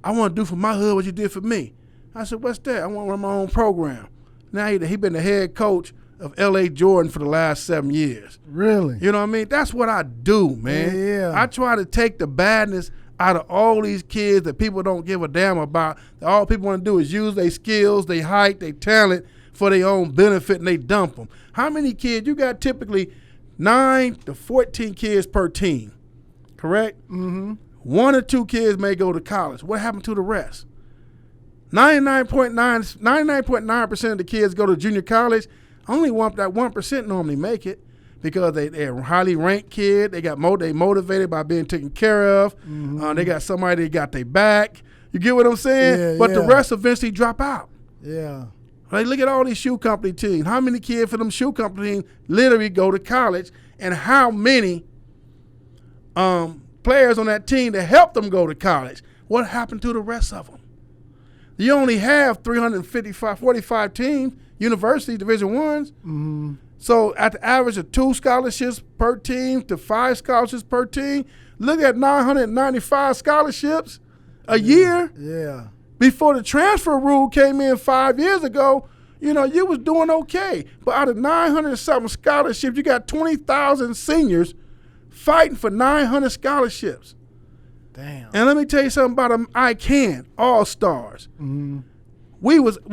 I want to do for my hood what you did for me. I said, what's that? I want to run my own program. Now he been the head coach of L.A. Jordan for the last 7 years. Really? You know what I mean? That's what I do, man. Yeah. I try to take the badness out of all these kids that people don't give a damn about. All people want to do is use their skills, their height, their talent for their own benefit, and they dump them. How many kids? You got typically 9 to 14 kids per team, correct? Mm-hmm. 1 or 2 kids may go to college. What happened to the rest? 99.9% of the kids go to junior college. Only that 1% normally make it because they're a highly ranked kid. They motivated by being taken care of. Mm-hmm. They got somebody that got their back. You get what I'm saying? Yeah, but the rest eventually drop out. Yeah. Like, look at all these shoe company teams. How many kids for them shoe company teams literally go to college, and how many players on that team that helped them go to college? What happened to the rest of them? You only have 45 teams, university, Division I's. Mm-hmm. So at the average of 2 scholarships per team to 5 scholarships per team, look at 995 scholarships a year. Yeah. Before the transfer rule came in 5 years ago, you was doing okay. But out of 900-something scholarships, you got 20,000 seniors fighting for 900 scholarships. Damn. And let me tell you something about them All-Stars. Mm-hmm.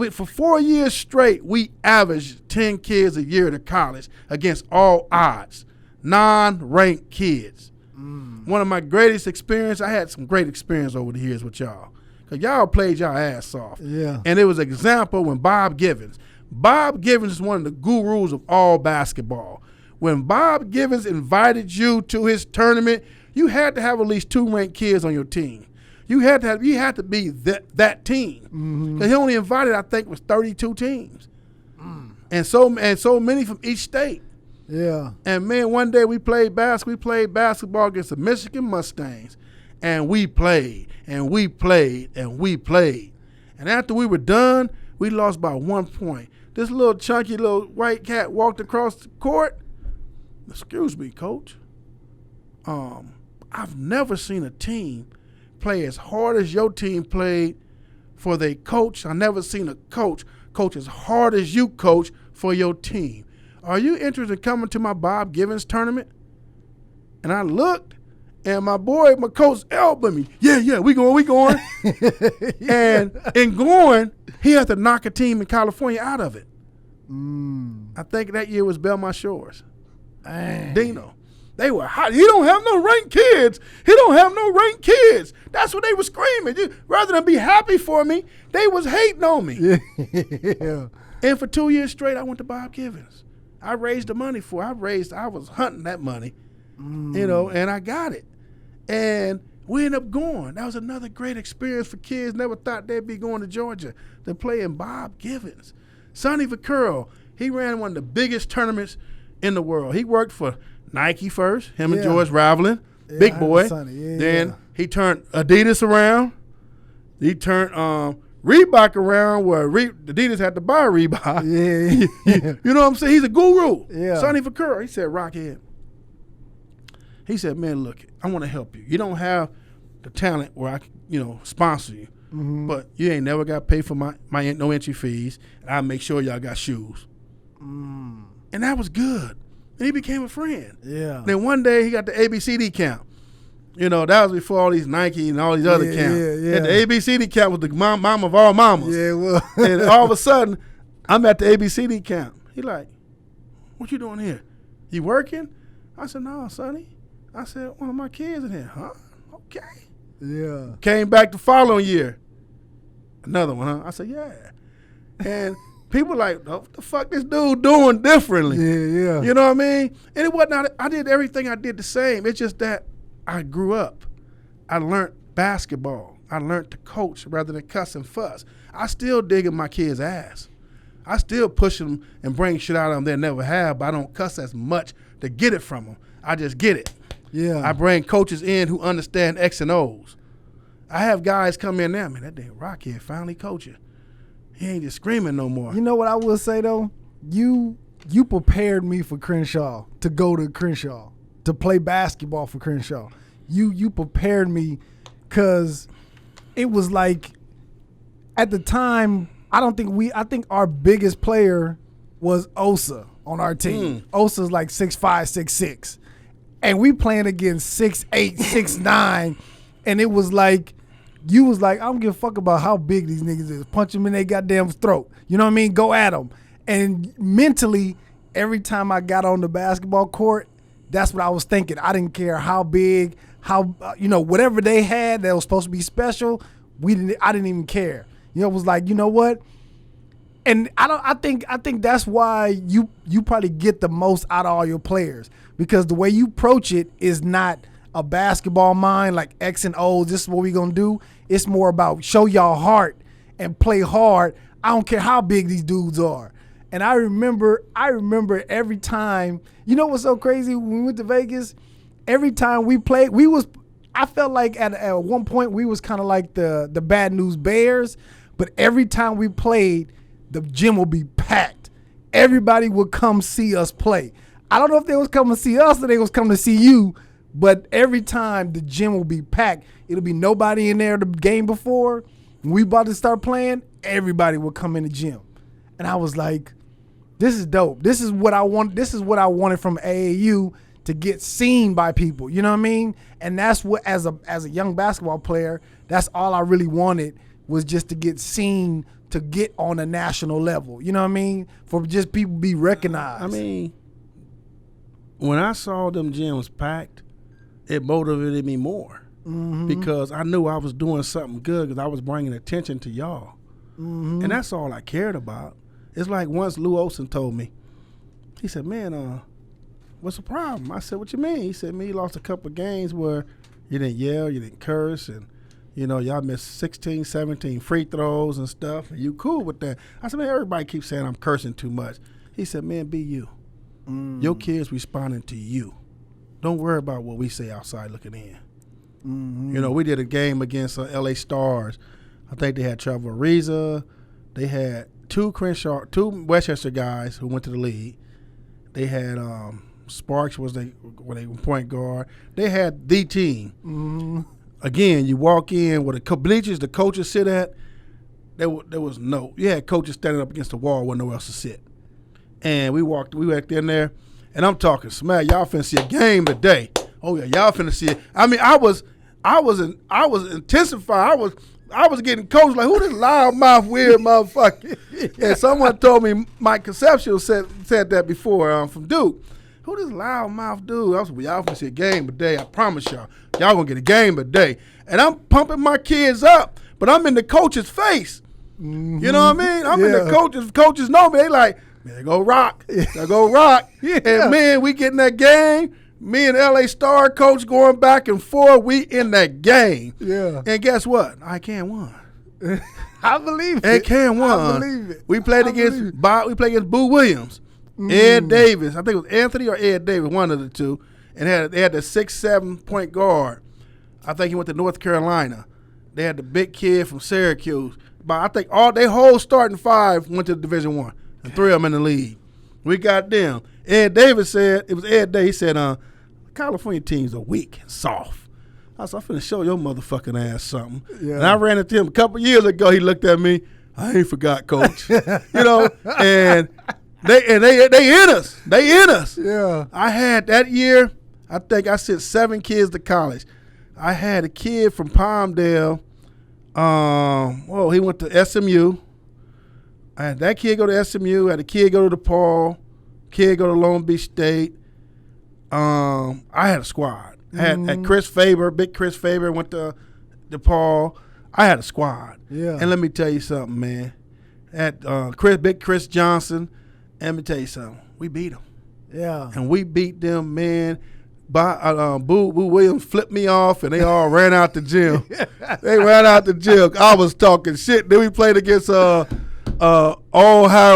For 4 years straight, we averaged 10 kids a year to college against all odds, non-ranked kids. One of my greatest experiences, I had some great experience over the years with y'all. because y'all played y'all ass off. Yeah. And it was an example when Bob Givens is one of the gurus of all basketball. When Bob Givens invited you to his tournament, you had to have at least 2 ranked kids on your team. You had to be that team. Because he only invited, I think, was 32 teams. And so many from each state. Yeah. And man, one day we played basketball against the Michigan Mustangs. And we played, and we played, and we played. And after we were done, we lost by 1 point. This little chunky little white cat walked across the court. Excuse me, coach. I've never seen a team play as hard as your team played for their coach. I've never seen a coach as hard as you coach for your team. Are you interested in coming to my Bob Givens tournament? And I looked, and my coach elbowed me. Yeah, we going. And in going, he had to knock a team in California out of it. I think that year was Belmont Shores. Dino. They were hot. He don't have no ranked kids. That's what they were screaming. Rather than be happy for me, they was hating on me. Yeah. And for 2 years straight, I went to Bob Givens. I raised the money I was hunting that money, and I got it. And we ended up going. That was another great experience for kids. Never thought they'd be going to Georgia to play in Bob Givens. Sonny Vaccaro, he ran one of the biggest tournaments in the world. He worked for Nike first, him and George Raveling, big boy. Then he turned Adidas around. He turned Reebok around where Adidas had to buy Reebok. Yeah. You know what I'm saying? He's a guru. Yeah. Sonny Vaccaro, he said, Rockhead. He said, man, look, I want to help you. You don't have the talent where I can, sponsor you. But you ain't never got to pay for my no entry fees, and I'll make sure y'all got shoes. And that was good. And he became a friend. Yeah. Then one day he got the ABCD camp. That was before all these Nike and all these other camps. Yeah. And the ABCD camp was the mom of all mamas. Yeah, well. And all of a sudden, I'm at the ABCD camp. He like, what you doing here? You working? I said, no, Sonny. I said, one of my kids in here. Huh? Okay. Yeah. Came back the following year. Another one, huh? I said, yeah. And people like, what the fuck this dude doing differently? Yeah. You know what I mean? And it wasn't, I did everything I did the same. It's just that I grew up. I learned basketball. I learned to coach rather than cuss and fuss. I still dig in my kids' ass. I still push them and bring shit out of them they never have, but I don't cuss as much to get it from them. I just get it. Yeah. I bring coaches in who understand X and O's. I have guys come in there, man, that damn Rockhead finally coaching. He ain't just screaming no more. You know what I will say, though? You prepared me for Crenshaw, to go to Crenshaw, to play basketball for Crenshaw. You prepared me because it was like, at the time, I think our biggest player was Osa on our team. Osa's like 6'5", 6'6". And we playing against 6'8", 6'9", and it was like, you was like, I don't give a fuck about how big these niggas is. Punch them in their goddamn throat. You know what I mean? Go at them. And mentally, every time I got on the basketball court, that's what I was thinking. I didn't care how big, whatever they had that was supposed to be special, I didn't even care. It was like, you know what? And I think that's why you probably get the most out of all your players, because the way you approach it is not a basketball mind like X and O's. This is what we gonna do. It's more about show y'all heart and play hard. I don't care how big these dudes are. And I remember every time. You know what's so crazy? When we went to Vegas, every time we played, I felt like at one point we was kind of like the Bad News Bears, but every time we played, the gym would be packed. Everybody would come see us play. I don't know if they was coming to see us or they was coming to see you, but every time the gym will be packed. It'll be nobody in there the game before. When we about to start playing, everybody will come in the gym. And I was like, this is dope. This is what I want. This is what I wanted from AAU, to get seen by people. You know what I mean? And that's what, as a young basketball player, that's all I really wanted, was just to get seen, to get on a national level. You know what I mean? For just people be recognized. I mean, when I saw them gyms packed, it motivated me more. because I knew I was doing something good because I was bringing attention to y'all. And that's all I cared about. It's like once Lou Olson told me, he said, man, what's the problem? I said, what you mean? He said, man, you lost a couple of games where you didn't yell, you didn't curse, and, you know, y'all missed 16, 17 free throws and stuff, and you cool with that. I said, man, everybody keeps saying I'm cursing too much. He said, man, be you. Your kids responding to you. Don't worry about what we say outside looking in. You know, we did a game against L.A. Stars. I think they had Trevor Ariza. They had two Westchester guys who went to the league. They had Sparks was they point guard. They had the team. Again, you walk in where the bleachers the coaches sit at. There was no. You had coaches standing up against the wall with nowhere else to sit. And we walked in there, and I'm talking smack. Y'all finna see a game today. Oh yeah, y'all finna see it. I mean, I was intensified. I was getting coached like, who this loudmouth weird motherfucker? And someone told me Mike Concepcion said that before from Duke. Who this loudmouth dude? I was like, y'all finna see a game today. I promise y'all. Y'all gonna get a game today. And I'm pumping my kids up, but I'm in the coach's face. You know what I mean? I'm in the coaches know me. They like, man, they go Rocc. They go Rocc. And man, we getting that game. Me and L.A. Star coach going back and forth. We in that game. Yeah. And guess what? I can't won. I believe it. I can't won. I believe it. We played against Boo Williams, Ed Davis. I think it was Anthony or Ed Davis, one of the two. And they had the 6'7" point guard. I think he went to North Carolina. They had the big kid from Syracuse. But I think they whole starting five went to Division I, and 3 of them in the league. We got them. Ed Davis said, it was Ed Davis, he said, California teams are weak and soft. I said, I'm finna show your motherfucking ass something. Yeah. And I ran into him a couple years ago. He looked at me. I ain't forgot, coach. You know, and they in us. They in us. Yeah. I had that year, I think I sent 7 kids to college. I had a kid from Palmdale. He went to SMU. I had that kid go to SMU. I had a kid go to DePaul. Kid go to Long Beach State. I had a squad. I had Chris Faber, big Chris Faber went to DePaul. I had a squad. Yeah. And let me tell you something, man. At big Chris Johnson, and let me tell you something. We beat them. Yeah. And we beat them, man. Boo Williams flipped me off, and they all ran out the gym. They ran out the gym. I was talking shit. Then we played against Ohio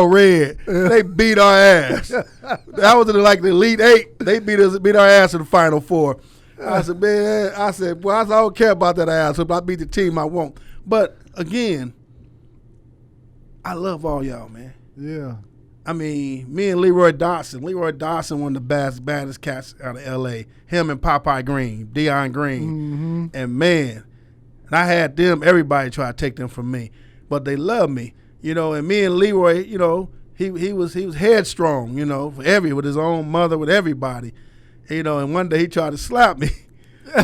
Red. They beat our ass. That was like the Elite Eight. They beat our ass in the Final Four. I said, man, I don't care about that ass. If I beat the team, I won't. But again, I love all y'all, man. Yeah. I mean, me and Leroy Dodson, one of the baddest cats out of L.A. Him and Popeye Green, Deion Green. And man, and I had them, everybody try to take them from me. But they love me, you know, and me and Leroy, you know, he was headstrong, you know, with his own mother, with everybody. You know, and one day he tried to slap me,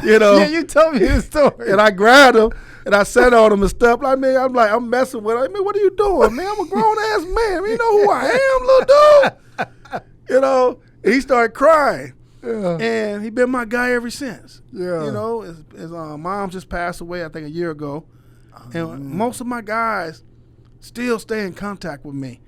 you know. Yeah, you told me his story. And I grabbed him, and I sat on him and stuff. Like, man, I'm messing with him. I mean, what are you doing, man? I'm a grown-ass man. You know who I am, little dude? You know, and he started crying. Yeah. And he been my guy ever since. Yeah. You know, his mom just passed away, I think, a year ago. And most of my guys still stay in contact with me.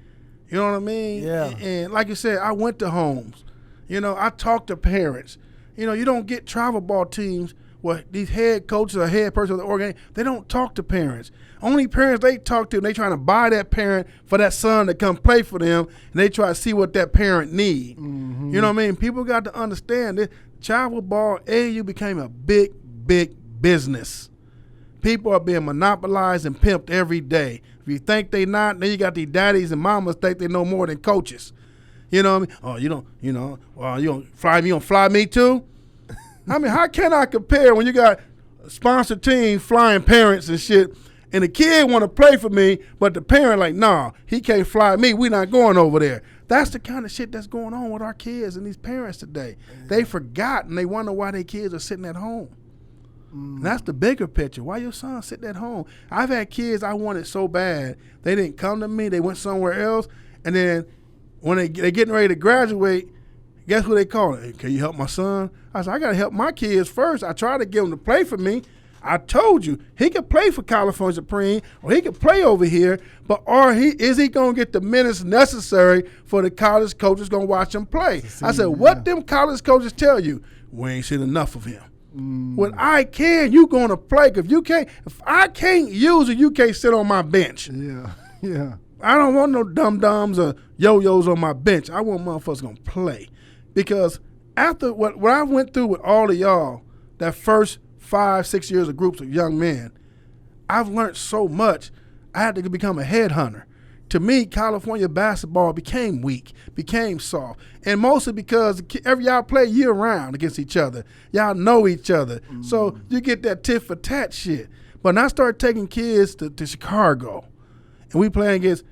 You know what I mean? Yeah. And like you said, I went to homes. You know, I talk to parents. You know, you don't get travel ball teams where these head coaches or head person of the organization, they don't talk to parents. Only parents they talk to, they trying to buy that parent for that son to come play for them, and they try to see what that parent need. You know what I mean? People got to understand that travel ball, AAU became a big, big business. People are being monopolized and pimped every day. If you think they not, then you got these daddies and mamas think they know more than coaches. You know what I mean? Oh, you don't fly me too? I mean, how can I compare when you got sponsored teams flying parents and shit, and the kid want to play for me, but the parent like, nah, he can't fly me. We not going over there. That's the kind of shit that's going on with our kids and these parents today. They forgot, and they wonder why their kids are sitting at home. And that's the bigger picture. Why your son sitting at home? I've had kids I wanted so bad, they didn't come to me. They went somewhere else, and then when they getting ready to graduate, Guess who they called? Hey, can you help my son? I said, I got to help my kids first. I tried to get him to play for me. I told you, he could play for California Supreme, or he could play over here, but is he going to get the minutes necessary for the college coaches going to watch him play? I said, what them college coaches tell you? We ain't seen enough of him. When I can, you going to play. If I can't use it, you can't sit on my bench. Yeah. I don't want no dum-dums or yo-yos on my bench. I want motherfuckers going to play. Because after what I went through with all of y'all, that first 5-6 years of groups of young men, I've learned so much. I had to become a headhunter. To me, California basketball became weak, became soft, and mostly because y'all play year-round against each other. Y'all know each other, so you get that tit-for-tat shit. But when I started taking kids to Chicago, and we playing against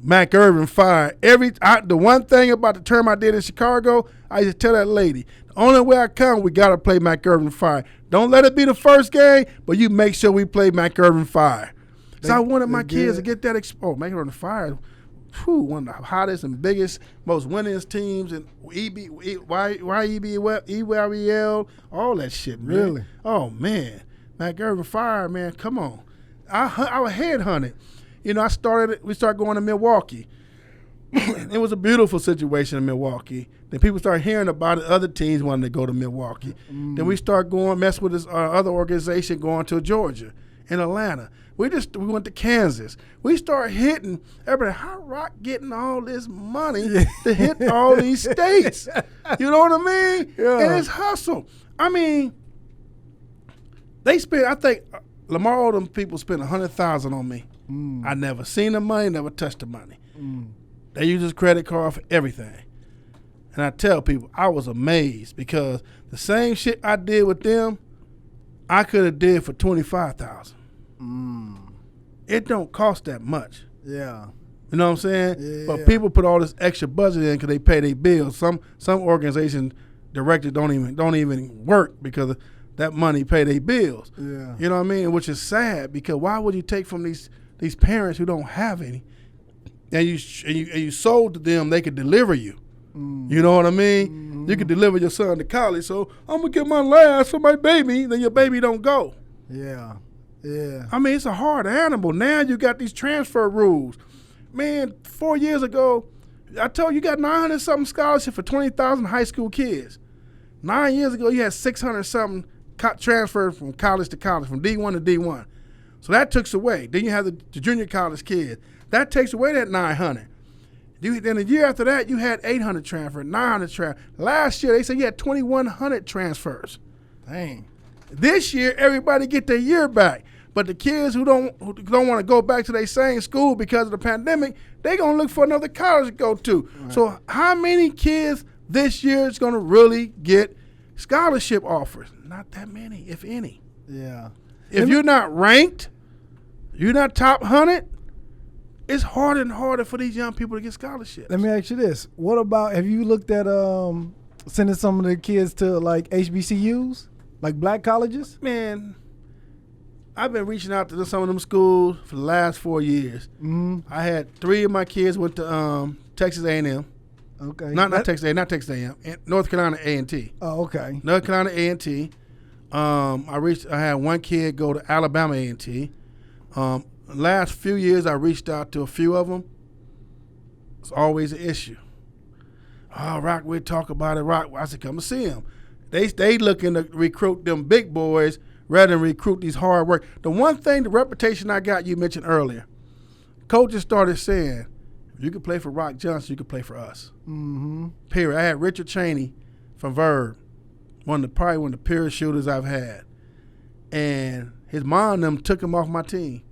Mac Irvin Fire, the one thing about the term I did in Chicago, I used to tell that lady, the only way I come, we got to play Mac Irvin Fire. Don't let it be the first game, but you make sure we play Mac Irvin Fire. So I wanted my kids to get that Mac Irvin Fire, one of the hottest and biggest, most winningest teams in YEBL, all that shit, man. Really? Oh, man. Mac Irvin Fire, man, come on. I was headhunted. You know, we started going to Milwaukee. It was a beautiful situation in Milwaukee. Then people started hearing about it. Other teams wanted to go to Milwaukee. Then we started mess with this other organization going to Georgia and Atlanta. We went to Kansas. We started hitting everybody. How Rocc getting all this money to hit all these states? You know what I mean? Yeah. And it's hustle. I mean, they spent. I think Lamar Odom people spent $100,000 on me. I never seen the money, never touched the money. They use his credit card for everything. And I tell people, I was amazed because the same shit I did with them, I could have did for $25,000. It don't cost that much. Yeah. You know what I'm saying? Yeah. But people put all this extra budget in because they pay their bills. Some organization directors don't even work because that money pay their bills. Yeah. You know what I mean? Which is sad because why would you take from these parents who don't have any, and you sold to them they could deliver you. You know what I mean? You could deliver your son to college, so I'm gonna get my last for my baby. Then your baby don't go. Yeah. Yeah. I mean, it's a hard animal. Now you got these transfer rules. Man, 4 years ago, I told you got 900-something scholarship for 20,000 high school kids. 9 years ago, you had 600-something transfer from college to college, from D1 to D1. So that took away. Then you have the junior college kids. That takes away that 900. Then a year after that, you had 800 transfer, 900 transfer. Last year, they said you had 2,100 transfers. Dang. This year, everybody get their year back. But the kids who don't want to go back to their same school because of the pandemic, they going to look for another college to go to. Right. So how many kids this year is going to really get scholarship offers? Not that many, if any. Yeah. If you're not ranked, you're not top 100, it's harder and harder for these young people to get scholarships. Let me ask you this. What about, have you looked at sending some of the kids to like HBCUs, like black colleges? Man, I've been reaching out to some of them schools for the last 4 years. I had 3 of my kids went to Texas A&M. Okay. Not Texas A&M, North Carolina A&T. Oh, okay. North Carolina A&T. I had one kid go to Alabama A&T. Last few years, I reached out to a few of them. It's always an issue. Oh, Rocc, we'll talk about it. Rocc, I said, come and see them. They looking to recruit them big boys rather than recruit these hard work. The one thing, the reputation I got, you mentioned earlier, coaches started saying, if you could play for Rocc Johnson, you could play for us. Period. I had Richard Chaney from Verb, probably one of the purest shooters I've had. And his mom and them took him off my team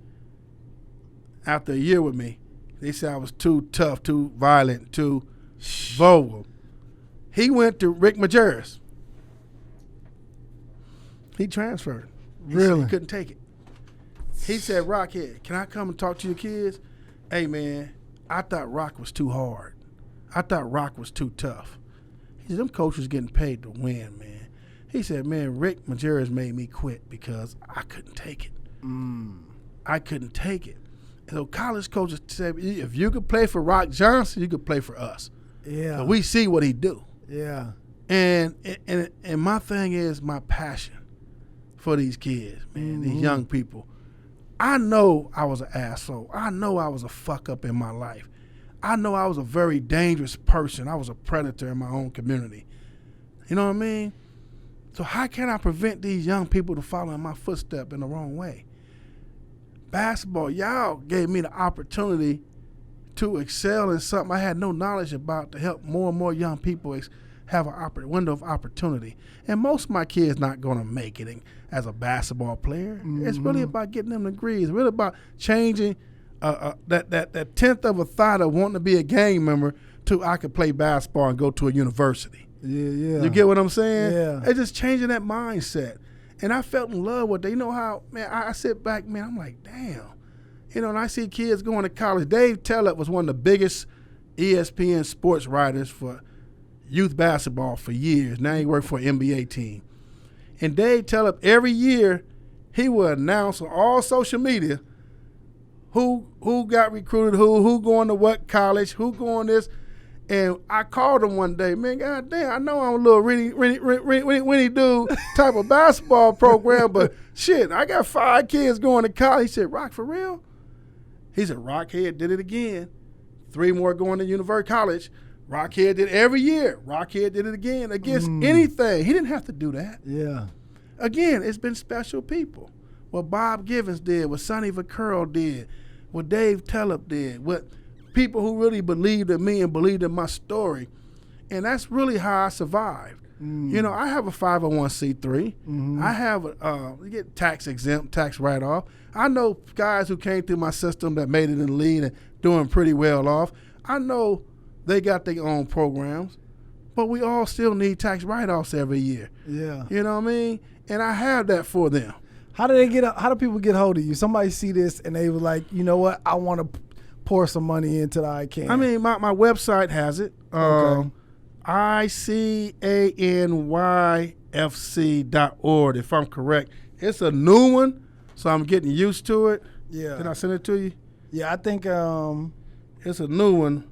after a year with me. They said I was too tough, too violent, too vulgar. He went to Rick Majerus. He transferred. Really? He couldn't take it. He said, Rocc, here, can I come and talk to your kids? Hey, man, I thought Rocc was too hard. I thought Rocc was too tough. He said, them coaches getting paid to win, man. He said, man, Rick Majerus made me quit because I couldn't take it. I couldn't take it. And so college coaches said, if you could play for Rocc Johnson, you could play for us. Yeah. So we see what he do. Yeah. And my thing is my passion for these kids, man, these young people. I know I was an asshole. I know I was a fuck up in my life. I know I was a very dangerous person. I was a predator in my own community. You know what I mean? So how can I prevent these young people from following my footstep in the wrong way? Basketball, y'all gave me the opportunity to excel in something I had no knowledge about to help more and more young people have a window of opportunity. And most of my kids not going to make it as a basketball player. It's really about getting them degrees. It's really about changing that tenth of a thought of wanting to be a gang member to I could play basketball and go to a university. Yeah. You get what I'm saying? Yeah. It's just changing that mindset. And I felt in love with it. You know how, man, I sit back, man, I'm like, damn. You know, and I see kids going to college. Dave Tellett was one of the biggest ESPN sports writers for youth basketball for years. Now he works for an NBA team. And Dave Tellett, every year, he would announce on all social media who got recruited, who going to what college, who going this. And I called him one day, man, God damn, I know I'm a little Winnie dude type of basketball program, but shit, I got 5 kids going to college. He said, Rocc, for real? He said, Rockhead did it again. 3 more going to university college. Rockhead did it every year. Rockhead did it again against anything. He didn't have to do that. Yeah. Again, it's been special people. What Bob Givens did, what Sonny Vaccaro did, what Dave Tellett did, what people who really believed in me and believed in my story. And that's really how I survived. You know, I have a 501c3. I have you get tax exempt, tax write-off. I know guys who came through my system that made it in the league and doing pretty well off. I know they got their own programs, but we all still need tax write-offs every year. Yeah. You know what I mean? And I have that for them. How do people get hold of you? Somebody see this and they were like, you know what? I want to pour some money into the ICANN. I mean, my website has it. Okay. ICANYFC.org, if I'm correct. It's a new one, so I'm getting used to it. Yeah. Can I send it to you? Yeah, I think It's a new one.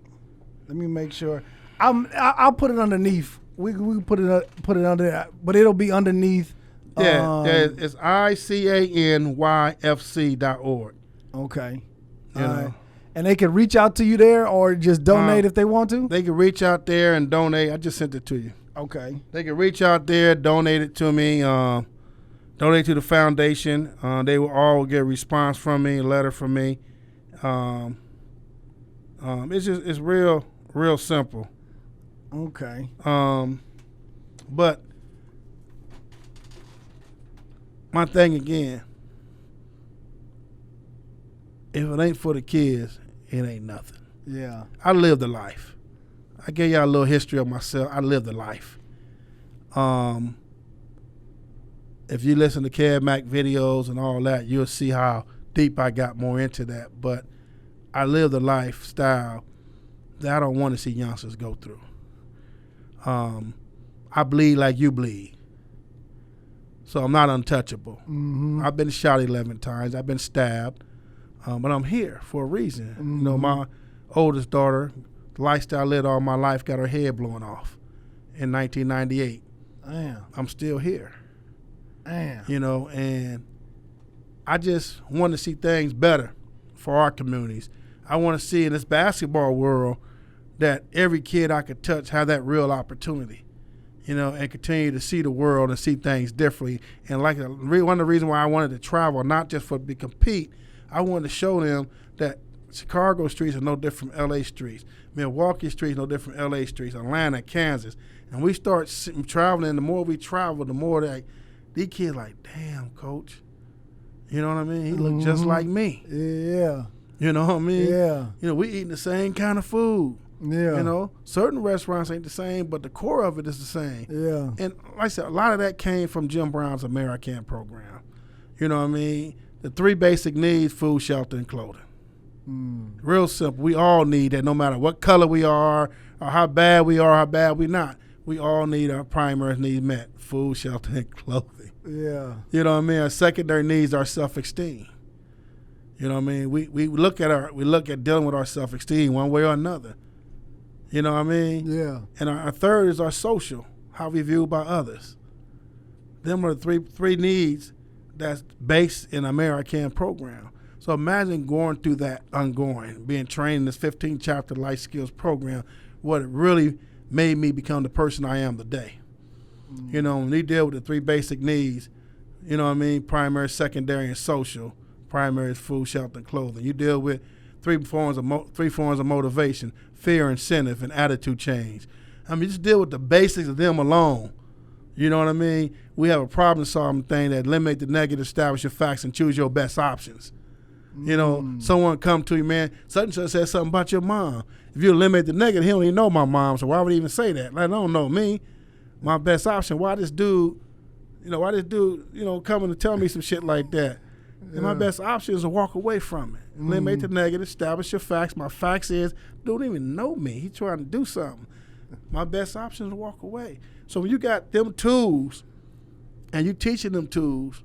let me make sure. I'll put it underneath. We put it under that, but it'll be underneath. Yeah, it's ICANYFC.org. Okay. You know. And they can reach out to you there or just donate if they want to? They can reach out there and donate. I just sent it to you. Okay. They can reach out there, donate it to me, donate to the foundation. They will all get a response from me, a letter from me. It's real simple. Okay. But my thing again, if it ain't for the kids, it ain't nothing. Yeah. I lived the life. I gave y'all a little history of myself. I lived the life. If you listen to Kev Mack videos and all that, you'll see how deep I got more into that. But I lived a lifestyle that I don't want to see youngsters go through. I bleed like you bleed. So I'm not untouchable. I've been shot 11 times. I've been stabbed. But I'm here for a reason. You know, my oldest daughter, the lifestyle I lived all my life, got her head blown off in 1998. Damn. I'm still here. Damn. You know, and I just want to see things better for our communities. I want to see in this basketball world that every kid I could touch have that real opportunity, you know, and continue to see the world and see things differently. And like one of the reasons why I wanted to travel, not just to compete, I wanted to show them that Chicago streets are no different from L.A. streets. Milwaukee streets no different from L.A. streets. Atlanta, Kansas. And we start traveling. The more we travel, the more that these kids like, damn, coach. You know what I mean? He looked just like me. Yeah. You know what I mean? Yeah. You know, we eating the same kind of food. Yeah. You know, certain restaurants ain't the same, but the core of it is the same. Yeah. And like I said, a lot of that came from Jim Brown's AmeriCAN program. You know what I mean? The 3 basic needs, food, shelter, and clothing. Real simple. We all need that no matter what color we are or how bad we are, how bad we not. We all need our primary needs met, food, shelter, and clothing. Yeah. You know what I mean? Our secondary needs are self-esteem. You know what I mean? We look at dealing with our self-esteem one way or another. You know what I mean? Yeah. And our third is our social, how we view by others. Them are the three needs that's based in American program. So imagine going through that ongoing, being trained in this 15-chapter life skills program, what it really made me become the person I am today. Mm-hmm. You know, when you deal with the three basic needs, you know what I mean, primary, secondary, and social. Primary is food, shelter, and clothing. You deal with three forms of motivation, fear, incentive, and attitude change. I mean, just deal with the basics of them alone. You know what I mean? We have a problem-solving thing that eliminate the negative, establish your facts, and choose your best options. You know, someone come to you, man, such and such said something about your mom. If you eliminate the negative, he don't even know my mom, so why would he even say that? Like, I don't know me. My best option, why this dude, coming to tell me some shit like that? Yeah. And my best option is to walk away from it. Eliminate the negative, establish your facts. My facts is, don't even know me. He trying to do something. My best option is to walk away. So when you got them tools and you teaching them tools,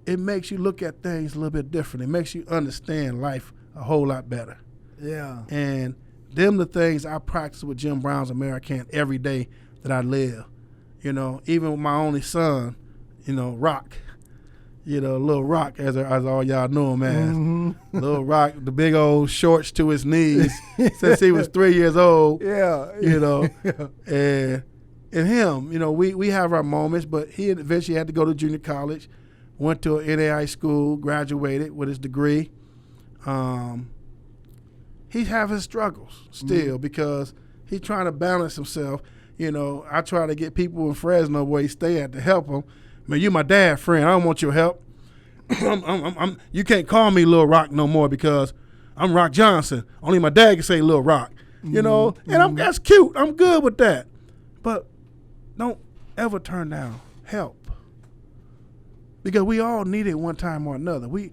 it makes you look at things a little bit different. It makes you understand life a whole lot better. Yeah. And them the things I practice with Jim Brown's American every day that I live. You know, even with my only son, Rocc. Little Rocc, as all y'all know him as. Mm-hmm. Little Rocc, the big old shorts to his knees since he was 3 years old. Yeah. And him, we have our moments, but he eventually had to go to junior college, went to an NAI school, graduated with his degree. He's having struggles still because he's trying to balance himself. I try to get people in Fresno where he stay at to help him. Man, you my dad friend. I don't want your help. You can't call me Lil Rocc no more because I'm Rocc Johnson. Only my dad can say Lil Rocc. And that's cute. I'm good with that. But don't ever turn down help because we all need it one time or another. We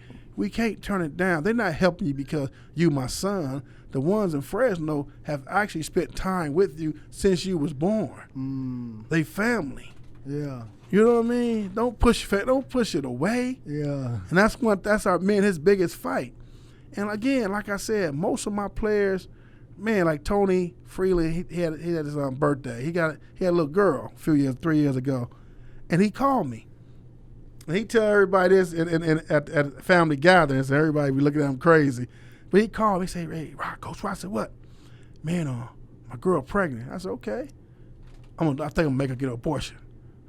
can't turn it down. They're not helping you because you my son. The ones in Fresno have actually spent time with you since you was born. They family. Yeah. You know what I mean? Don't push it away. Yeah. And that's our his biggest fight. And again, like I said, most of my players, man, like Tony Freeland, he had his birthday. He had a little girl 3 years ago, and he called me. And he tell everybody this at family gatherings, and everybody be looking at him crazy. But he called me, he said, "Hey, Coach Rocc," I said, "What?" "Man, my girl pregnant." I said, "Okay. I think I'm gonna make her get an abortion."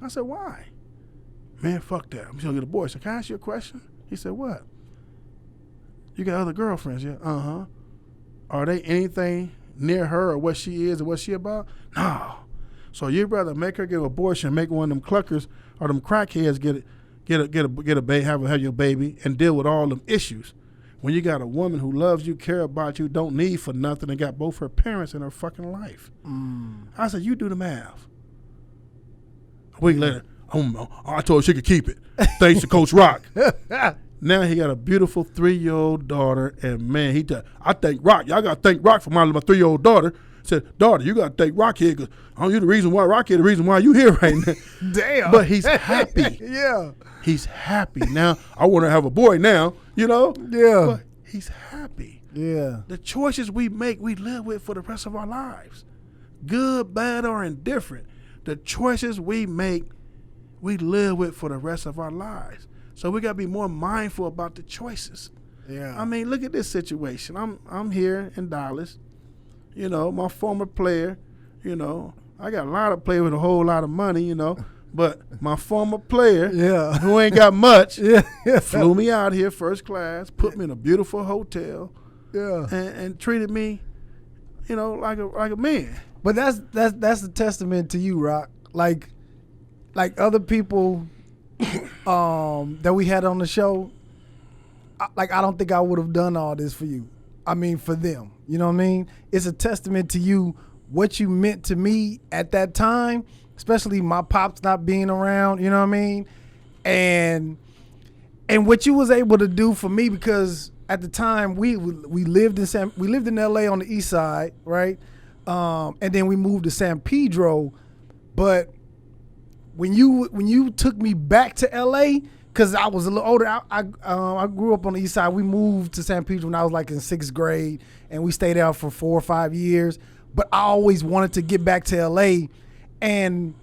I said, "Why?" "Man, fuck that. I'm just gonna get an abortion." "Can I ask you a question?" He said, "What?" "You got other girlfriends?" "Yeah." "Uh-huh. Are they anything near her or what she is or what she about?" "No." "So you'd rather make her get an abortion, make one of them cluckers or them crackheads get a baby, have your baby, and deal with all them issues, when you got a woman who loves you, care about you, don't need for nothing, and got both her parents in her fucking life?" I said, "You do the math." A week later, I told her she could keep it. Thanks to Coach Rocc. Now he got a beautiful 3-year-old daughter, and man, I thank Rocc. Y'all got to thank Rocc for my 3-year-old daughter. I said, "Daughter, you got to thank Rocc here because you the reason why Rocc here, the reason why you here right now." Damn. But he's happy. Yeah. He's happy. Now, I want to have a boy now, Yeah. But he's happy. Yeah. The choices we make, we live with for the rest of our lives. Good, bad, or indifferent. The choices we make, we live with for the rest of our lives. So we got to be more mindful about the choices. Yeah. I mean, look at this situation. I'm here in Dallas. My former player, I got a lot of players with a whole lot of money, but my former player, who ain't got much, flew me out here first class, put me in a beautiful hotel, and treated me, like a man. But that's a testament to you, Rocc. Like other people that we had on the show, I don't think I would have done all this for you. I mean, for them. You know what I mean? It's a testament to you, what you meant to me at that time, especially my pops not being around, you know what I mean? And what you was able to do for me, because at the time we lived in LA on the east side, right? And then we moved to San Pedro. But when you took me back to LA, because I was a little older, I grew up on the east side. We moved to San Pedro when I was like in 6th grade, and we stayed out for 4 or 5 years. but I always wanted to get back to LA. And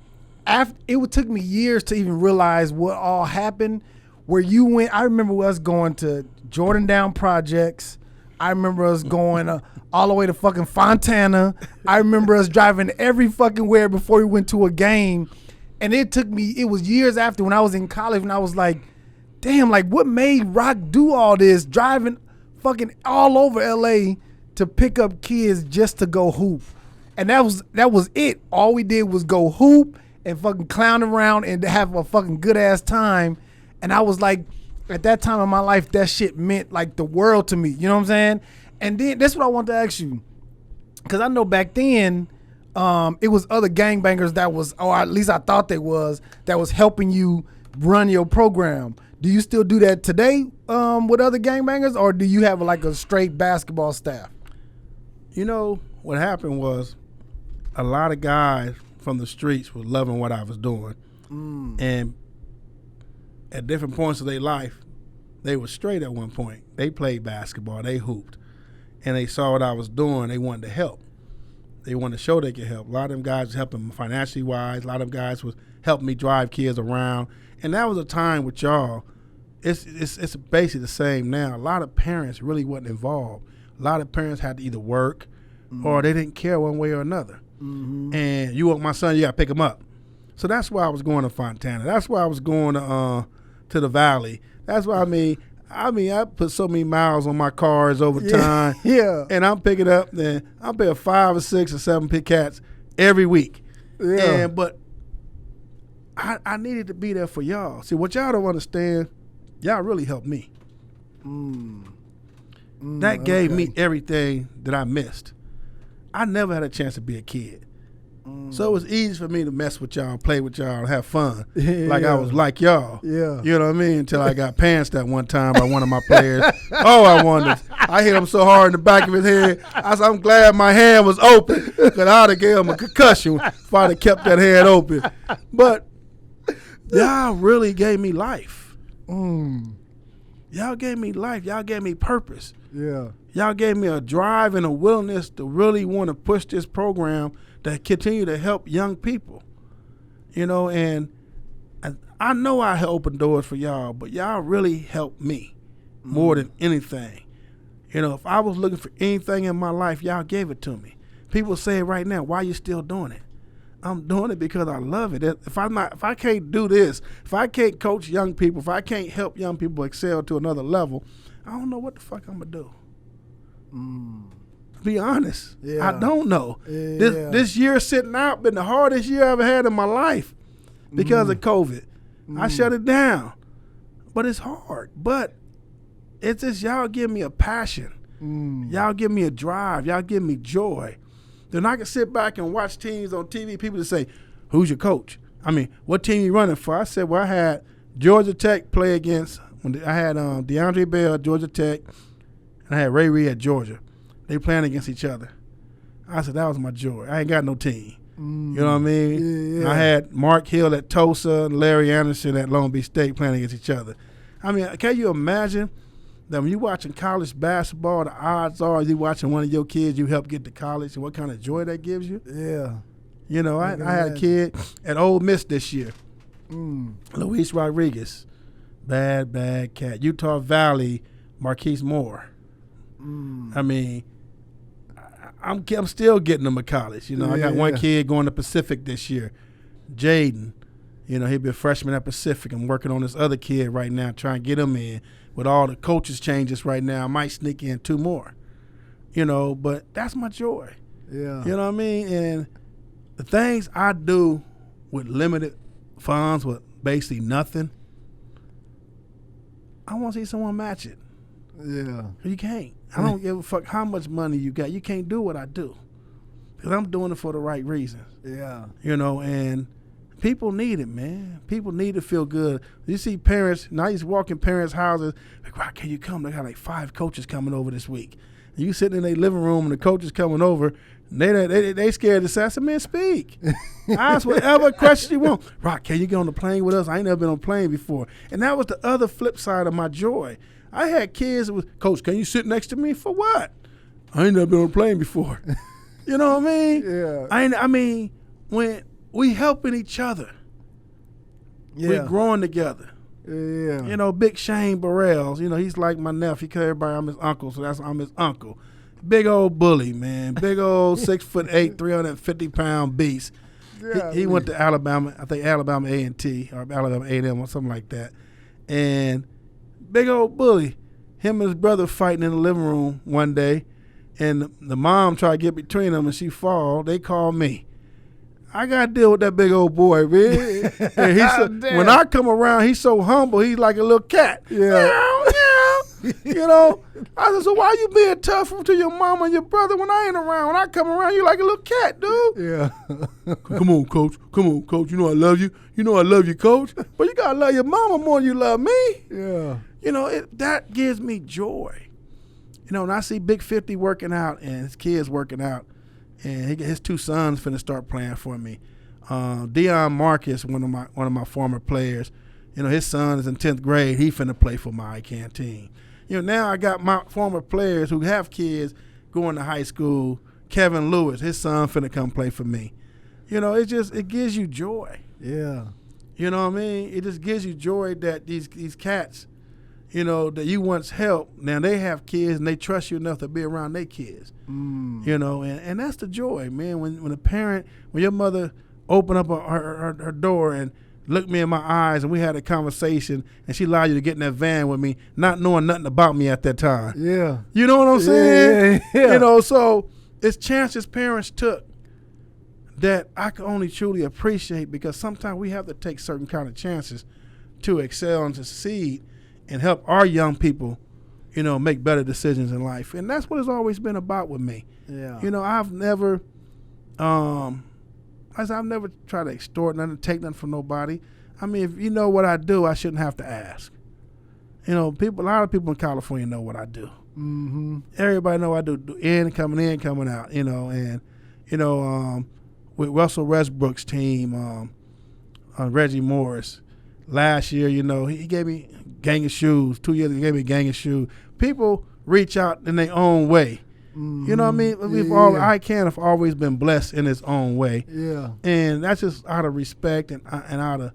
took me years to even realize what all happened. Where you went, I remember us going to Jordan Down Projects. I remember us going all the way to fucking Fontana. I remember us driving every fucking where before we went to a game. And it was years after when I was in college and I was like, damn, like what made Rocc do all this, driving fucking all over LA to pick up kids just to go hoop. And that was it. All we did was go hoop and fucking clown around and have a fucking good ass time. And I was like, at that time in my life, that shit meant like the world to me. You know what I'm saying? And then that's what I want to ask you. Because I know back then, it was other gangbangers that was, or at least I thought that was helping you run your program. Do you still do that today with other gangbangers, or do you have like a straight basketball staff? You know, what happened was a lot of guys from the streets were loving what I was doing. And at different points of their life, they were straight at one point. They played basketball, they hooped, and they saw what I was doing. They wanted to help. They wanted to show they could help. A lot of them guys was helping me financially wise. A lot of them guys was helping me drive kids around. And that was a time with y'all. It's basically the same now. A lot of parents really wasn't involved. A lot of parents had to either work or they didn't care one way or another. And you want my son, you got to pick him up. So that's why I was going to Fontana. That's why I was going to the Valley. That's why I put so many miles on my cars over time. Yeah. And I'm picking up, then I'm picking 5 or 6 or 7 pit cats every week. Yeah. But I needed to be there for y'all. See, what y'all don't understand, y'all really helped me. That gave me everything that I missed. I never had a chance to be a kid. So it was easy for me to mess with y'all, play with y'all, have fun. Like I was like y'all. Yeah. You know what I mean? Until I got pantsed that one time by one of my players. I hit him so hard in the back of his head. I said, I'm glad my hand was open because I would have gave him a concussion if I'd have kept that hand open. But y'all really gave me life. Y'all gave me life. Y'all gave me purpose. Yeah. Y'all gave me a drive and a willingness to really want to push this program that continue to help young people. You know, and I know I opened doors for y'all, but y'all really helped me more than anything. You know, if I was looking for anything in my life, y'all gave it to me. People say right now, why you still doing it? I'm doing it because I love it. If I can't do this, if I can't coach young people, if I can't help young people excel to another level, I don't know what the fuck I'm gonna do. Be honest, I don't know. This year sitting out been the hardest year I ever had in my life because of COVID. I shut it down, but it's hard. But it's just y'all give me a passion. Y'all give me a drive. Y'all give me joy. Then I can sit back and watch teams on TV. People that say, "Who's your coach?" I mean, what team you running for? I said, well, I had Georgia Tech play against. I had DeAndre Bell at Georgia Tech, and I had Ray Reed at Georgia. They playing against each other. I said, that was my joy. I ain't got no team. You know what I mean? I had Mark Hill at Tulsa and Larry Anderson at Long Beach State playing against each other. I mean, can you imagine that when you're watching college basketball, the odds are you watching one of your kids you help get to college and what kind of joy that gives you? Yeah. You know, I had a kid at Ole Miss this year, Luis Rodriguez, bad cat. Utah Valley, Marquise Moore. I mean, I'm still getting them to college. You know, I got one kid going to Pacific this year, Jaden. You know, he'll be a freshman at Pacific. I'm working on this other kid right now, trying to get him in. With all the coaches changes right now, I might sneak in 2 more. You know, but that's my joy. Yeah. You know what I mean? And the things I do with limited funds, with basically nothing, I want to see someone match it. Yeah. You can't. I don't give a fuck how much money you got. You can't do what I do because I'm doing it for the right reasons. Yeah. You know, and people need it, man. People need to feel good. You see parents, now I used to walk in parents' houses, like, Rocc, can you come? They got like 5 coaches coming over this week. And you sitting in their living room and the coach is coming over, and they scared to say, I said, man, speak. Ask whatever question you want. Rocc, can you get on the plane with us? I ain't never been on a plane before. And that was the other flip side of my joy. I had kids that was, Coach, can you sit next to me? For what? I ain't never been on a plane before. You know what I mean? Yeah. I mean, when we helping each other, we growing together. Yeah. You know, Big Shane Burrells, you know, he's like my nephew. He tell everybody I'm his uncle, so I'm his uncle. Big old bully, man. Big old 6'8", 350-pound beast. Yeah, he went to Alabama, I think Alabama A&T or Alabama A&M or something like that. And big old bully. Him and his brother fighting in the living room one day, and the mom tried to get between them, and she fall. They called me. I got to deal with that big old boy, man. And when I come around, he's so humble. He's like a little cat. Yeah. Meow, meow. You know? I said, so why you being tough to your mama and your brother when I ain't around? When I come around, you like a little cat, dude. Yeah. Come on, coach. Come on, coach. You know I love you. You know I love you, coach. But you got to love your mama more than you love me. Yeah. You know, that gives me joy. You know, when I see Big 50 working out and his kids working out, and his two sons finna start playing for me. Deion Marcus, one of my former players, you know, his son is in 10th grade. He finna play for my ICANN team. You know, now I got my former players who have kids going to high school. Kevin Lewis, his son finna come play for me. You know, it gives you joy. Yeah. You know what I mean? It just gives you joy that these cats, you know, that you once helped, now they have kids and they trust you enough to be around their kids. You know, and that's the joy, man. When a parent, when your mother opened up her door and looked me in my eyes and we had a conversation and she allowed you to get in that van with me, not knowing nothing about me at that time. Yeah. You know what I'm saying? Yeah. You know, so it's chances parents took that I can only truly appreciate, because sometimes we have to take certain kind of chances to excel and to succeed and help our young people, you know, make better decisions in life. And that's what it's always been about with me. Yeah. You know, I've never tried to extort nothing, take nothing from nobody. I mean, if you know what I do, I shouldn't have to ask. You know, a lot of people in California know what I do. Mm-hmm. Everybody know I do in, coming out, you know, and, you know, with Russell Westbrook's team, Reggie Morris, last year, you know, he gave me a gang of shoes. 2 years ago, he gave me a gang of shoes. People reach out in their own way. Mm-hmm. You know what I mean? ICANN have always been blessed in its own way. Yeah. And that's just out of respect and out of,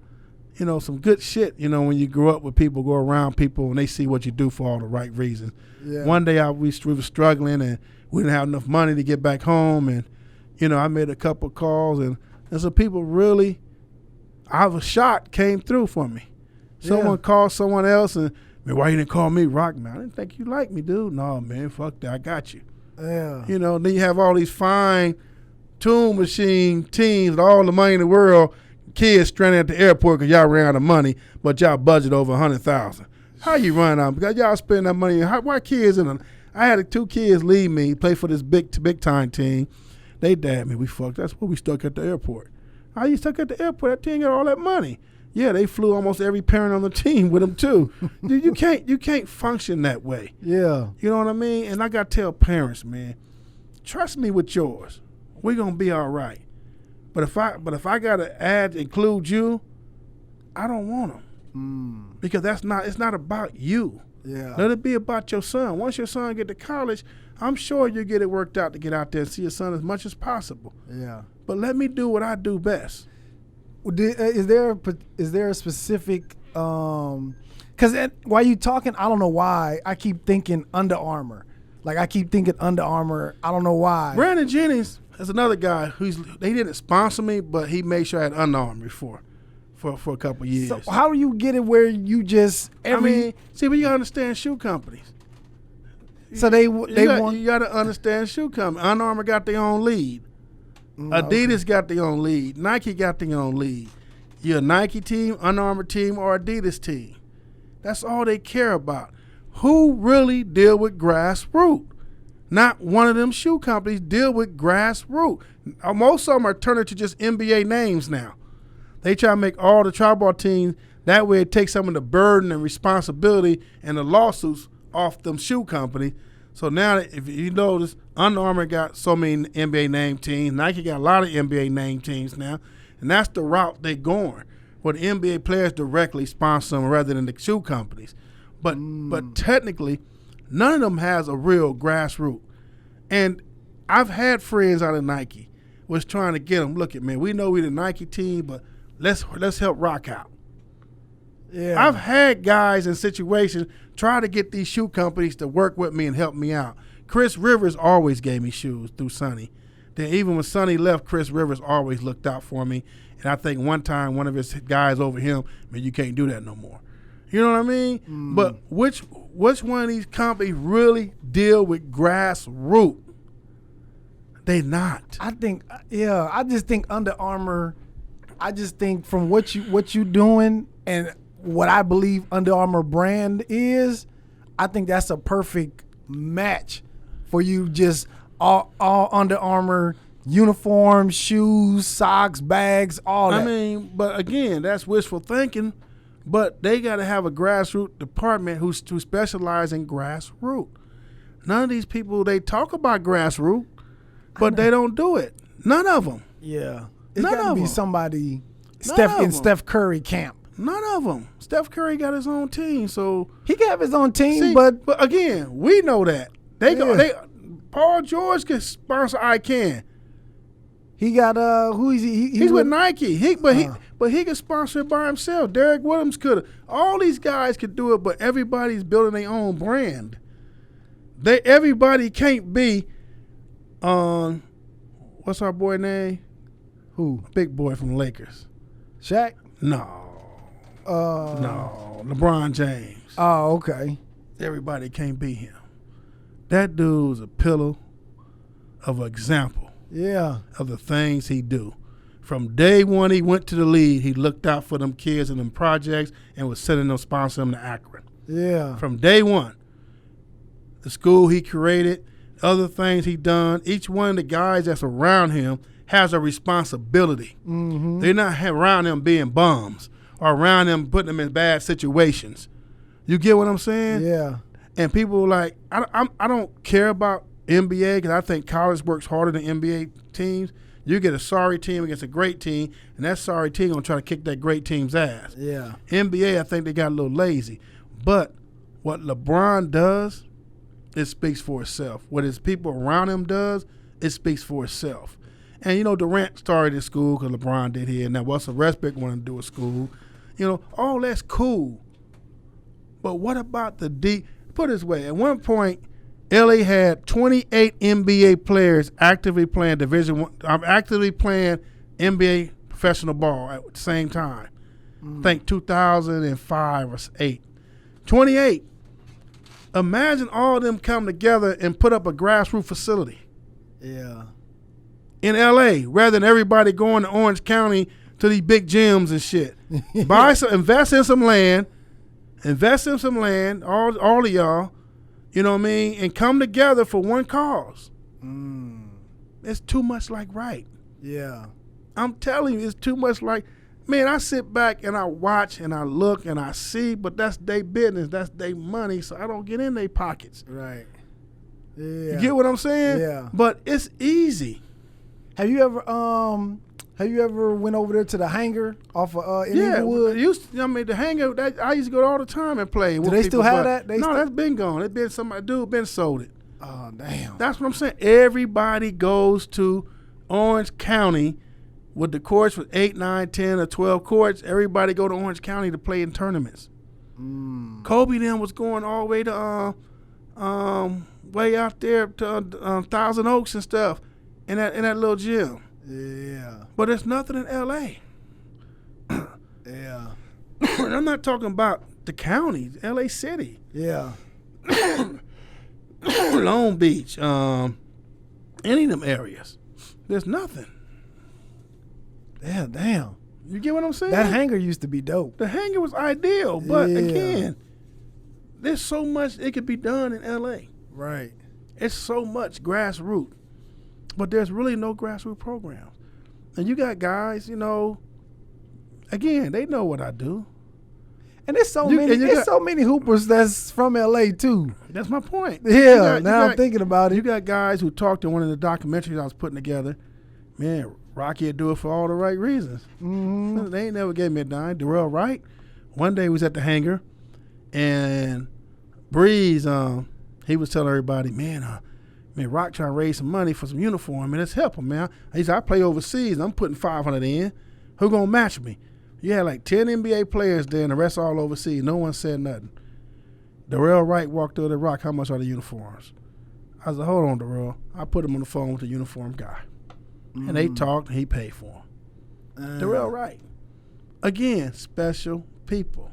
you know, some good shit, you know, when you grow up with people, go around people, and they see what you do for all the right reasons. Yeah. One day we were struggling, and we didn't have enough money to get back home, and, you know, I made a couple calls, and some people really, I was shocked, came through for me. Someone called someone else, and, man, why you didn't call me, Rocc? Man, I didn't think you liked me, dude. No, man, fuck that, I got you. Yeah. You know, then you have all these fine tune machine teams with all the money in the world, kids stranded at the airport because y'all ran out of money, but y'all budget over $100,000. How you run out? Because y'all spend that money. Why kids in them? I had 2 kids leave me, play for this big time team. They dabbed me. We fucked. That's why we stuck at the airport. How you stuck at the airport? That team got all that money. Yeah, they flew almost every parent on the team with them too. you can't function that way. Yeah. You know what I mean? And I got to tell parents, man, trust me with yours. We're gonna be all right. But if I gotta include you, I don't want them. Because it's not about you. Yeah. Let it be about your son. Once your son get to college, I'm sure you'll get it worked out to get out there and see your son as much as possible. Yeah. But let me do what I do best. Is there a specific because while you talking, I don't know why I keep thinking Under Armour. Like I keep thinking Under Armour. I don't know why. Brandon Jennings is another guy they didn't sponsor me, but he made sure I had Under Armour before for a couple years. So how do you get it where you just but you gotta understand shoe companies. So you gotta understand shoe companies. Under Armour got their own lead. Adidas got their own lead. Nike got their own lead. You're a Nike team, Under Armour team, or Adidas team. That's all they care about. Who really deal with grassroots? Not one of them shoe companies deal with grassroots. Most of them are turning to just NBA names now. They try to make all the tri-ball teams. That way it takes some of the burden and responsibility and the lawsuits off them shoe companies. So now, if you notice, Under Armour got so many NBA name teams. Nike got a lot of NBA name teams now. And that's the route they're going, where the NBA players directly sponsor them rather than the shoe companies. But technically, none of them has a real grassroots. And I've had friends out of Nike was trying to get them. Look at man, we know we the Nike team, but let's help Rocc out. Yeah. I've had guys in situations try to get these shoe companies to work with me and help me out. Chris Rivers always gave me shoes through Sonny. Then even when Sonny left, Chris Rivers always looked out for me. And I think one time one of his guys over him, man, you can't do that no more. You know what I mean? But which one of these companies really deal with grassroots? They not. I think, I just think Under Armour. I just think from what you doing and what I believe Under Armour brand is, I think that's a perfect match for you. Just all Under Armour uniforms, shoes, socks, bags, all that. I mean, but again, that's wishful thinking. But they got to have a grassroots department who specialize in grassroots. None of these people, they talk about grassroots, but they don't do it. None of them. Yeah. It's None got to of be them. somebody None of them. Steph Curry camp. None of them. Steph Curry got his own team, so He can have his own team, see, but again, we know that Paul George can sponsor ICANN. he got who is he? He's with Nike. But he could sponsor it by himself. Derek Williams could. All these guys could do it, but everybody's building their own brand. Everybody can't be on what's our boy name? Who? Big boy from the Lakers. Shaq? No, LeBron James. Oh, okay. Everybody can't be him. That dude's a pillar of an example Yeah. of the things he do. From day one he went to the league, he looked out for them kids and them projects and was sending them, sponsoring them to Akron. Yeah. From day one. The school he created, other things he done, each one of the guys that's around him has a responsibility. Mm-hmm. They're not around them being bums or around them putting them in bad situations. You get what I'm saying? Yeah. And people like, I don't care about NBA because I think college works harder than NBA teams. You get a sorry team against a great team, and that sorry team going to try to kick that great team's ass. Yeah. NBA, I think they got a little lazy. But what LeBron does, it speaks for itself. What his people around him does, it speaks for itself. And, you know, Durant started in school because LeBron did here. Now, Russell Westbrook wanted to do a school. You know, all that's cool. But what about the deep? Put it this way. At one point, LA had 28 NBA players actively playing actively playing NBA professional ball at the same time. I think 2005 or 8. 28. Imagine all of them come together and put up a grassroots facility. Yeah. In LA, rather than everybody going to Orange County to these big gyms and shit. Invest in some land, all of y'all, you know what I mean, and come together for one cause. It's too much like right. Yeah. I'm telling you, it's too much like, man, I sit back and I watch and I look and I see, but that's their business, that's their money, so I don't get in their pockets. Right. Yeah. You get what I'm saying? Yeah. But it's easy. Have you ever went over there to the hangar off of in Yeah, Inglewood? the hangar, I used to go all the time and play. Do they still have that? No, that's been gone. It's been been sold it. Oh, damn. That's what I'm saying. Everybody goes to Orange County with the courts with 8, 9, 10, or 12 courts. Everybody go to Orange County to play in tournaments. Kobe then was going all the way to way out there to Thousand Oaks and stuff in that little gym. Yeah. But there's nothing in L.A. Yeah. I'm not talking about the counties, L.A. City, Yeah. Long Beach, any of them areas. There's nothing. Yeah, damn. You get what I'm saying? That hangar used to be dope. The hangar was ideal, but Yeah. again, there's so much it could be done in L.A. Right. It's so much grassroots, but there's really no grassroots programs. And you got guys, you know, again, they know what I do. And there's so many hoopers that's from LA too. That's my point. Yeah, I'm thinking about it. You got guys who talked in one of the documentaries I was putting together. Man, Rocky would do it for all the right reasons. Mm-hmm. They ain't never gave me a dime. Darrell Wright, one day he was at the hangar, and Breeze, he was telling everybody, man, Man, Rocc trying to raise some money for some uniform, man. Let's help him, man. He said, I play overseas, and I'm putting 500 in. Who gonna match me? You had like 10 NBA players there, and the rest all overseas. No one said nothing. Darrell Wright walked through the Rocc. How much are the uniforms? I said, hold on, Darrell. I put him on the phone with the uniform guy. And they talked, and he paid for him. Darrell Wright. Again, special people.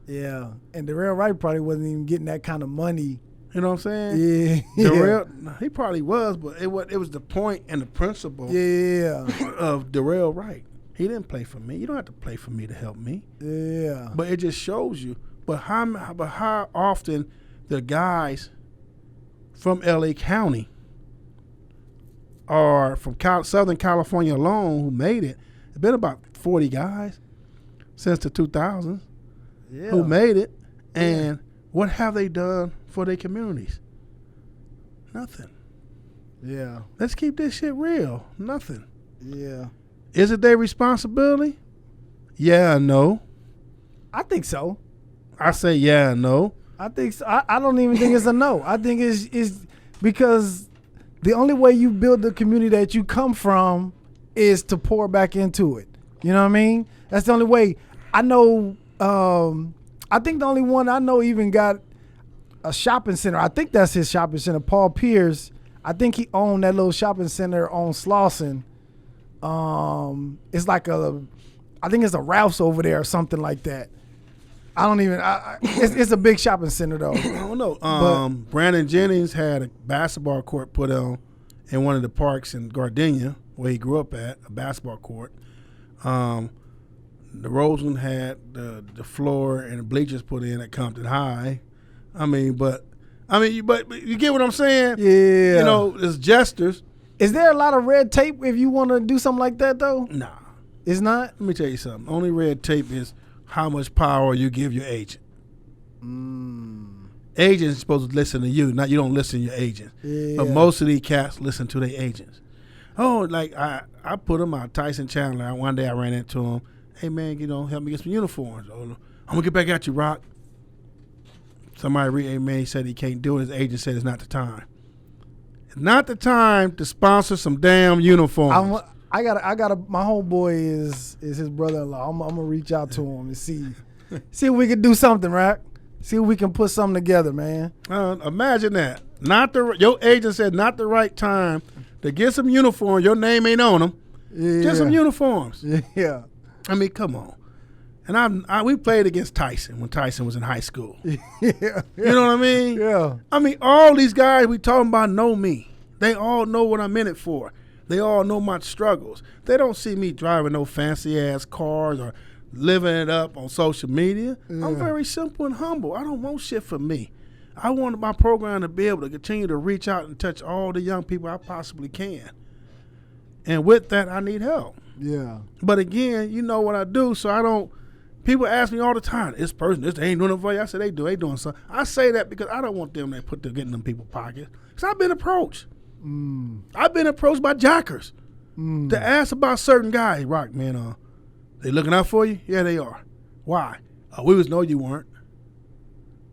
Yeah. And Darrell Wright probably wasn't even getting that kind of money. You know what I'm saying? Yeah. Darrell, he probably was, but it was the point and the principle of Darrell Wright. He didn't play for me. You don't have to play for me to help me. Yeah. But it just shows you. But how often the guys from L.A. County or from Southern California alone who made it, it's been about 40 guys since the 2000s who made it. And what have they done for their communities? Nothing. Yeah. Let's keep this shit real. Nothing. Yeah. Is it their responsibility? Yeah and no. I think so. I say yeah and no. I think so. I don't even think it's a no. I think it's because the only way you build the community that you come from is to pour back into it. You know what I mean? That's the only way. I know. I think the only one I know even got a shopping center. I think that's his shopping center. Paul Pierce. I think he owned that little shopping center on Slauson. It's like I think it's a Ralph's over there or something like that. I don't even. It's a big shopping center though. I don't know. Brandon Jennings had a basketball court put on in one of the parks in Gardenia where he grew up at, a basketball court. The Roseland had the floor and the bleachers put in at Compton High. But you get what I'm saying? Yeah. You know, it's gestures. Is there a lot of red tape if you want to do something like that though? Nah. It's not? Let me tell you something. Only red tape is how much power you give your agent. Agents are supposed to listen to you, not you don't listen to your agents. Yeah. But most of these cats listen to their agents. Oh, like I put him out, Tyson Chandler. One day I ran into him. Hey, man, help me get some uniforms. Oh, I'm going to get back at you, Rocc. Somebody he said he can't do it. His agent said it's not the time. It's not the time to sponsor some damn uniforms. I got my homeboy is his brother-in-law. I'm gonna reach out to him and see if we can do something, Rocc. See if we can put something together, man. Imagine that. Your agent said not the right time to get some uniforms. Your name ain't on them. Yeah. Just some uniforms. Yeah. I mean, come on. And we played against Tyson when Tyson was in high school. Yeah. You know what I mean? Yeah. I mean, all these guys we talking about know me. They all know what I'm in it for. They all know my struggles. They don't see me driving no fancy-ass cars or living it up on social media. Yeah. I'm very simple and humble. I don't want shit for me. I want my program to be able to continue to reach out and touch all the young people I possibly can. And with that, I need help. Yeah. But again, you know what I do, so I don't. People ask me all the time, this ain't doing it for you. I say they do. They doing something. I say that because I don't want them to get in them people's pockets. Because I've been approached. I've been approached by jackers to ask about certain guys. Rocc, man, they looking out for you? Yeah, they are. Why? We was know you weren't.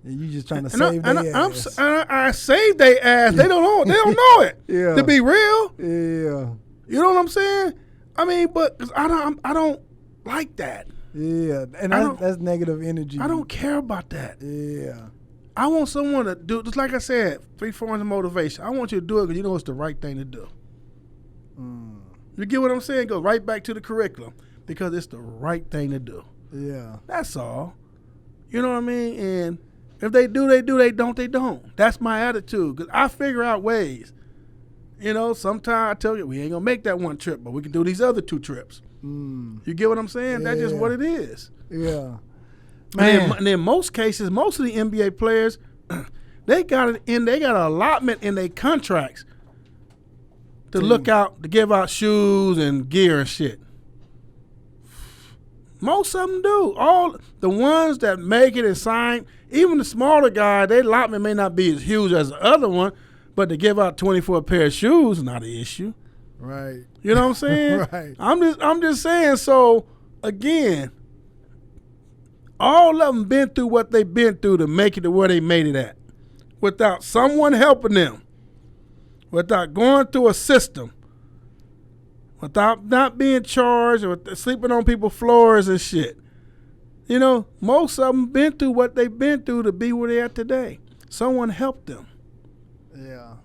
And you just trying to save their ass. I saved their ass. They don't know. They don't know it. Yeah. To be real. Yeah. You know what I'm saying? I mean, but I don't like that. Yeah, and that's negative energy. I don't care about that. Yeah. I want someone to do, just like I said, 3 forms of motivation. I want you to do it because you know it's the right thing to do. You get what I'm saying? Go right back to the curriculum because it's the right thing to do. Yeah. That's all. You know what I mean? And if they do, they do. They don't, they don't. That's my attitude because I figure out ways. You know, sometimes I tell you, we ain't going to make that one trip, but we can do these other 2 trips. You get what I'm saying? Yeah. That's just what it is. Yeah. Man. And in most cases, most of the NBA players, they got an allotment in their contracts to look out, to give out shoes and gear and shit. Most of them do. All the ones that make it and sign, even the smaller guy, their allotment may not be as huge as the other one, but to give out 24 pair of shoes is not an issue. Right. You know what I'm saying? Right. I'm just saying. So again, all of them been through what they've been through to make it to where they made it at, without someone helping them. without going through a system, without not being charged or sleeping on people's floors and shit. You know, most of them been through what they've been through to be where they are today. Someone helped them. Yeah.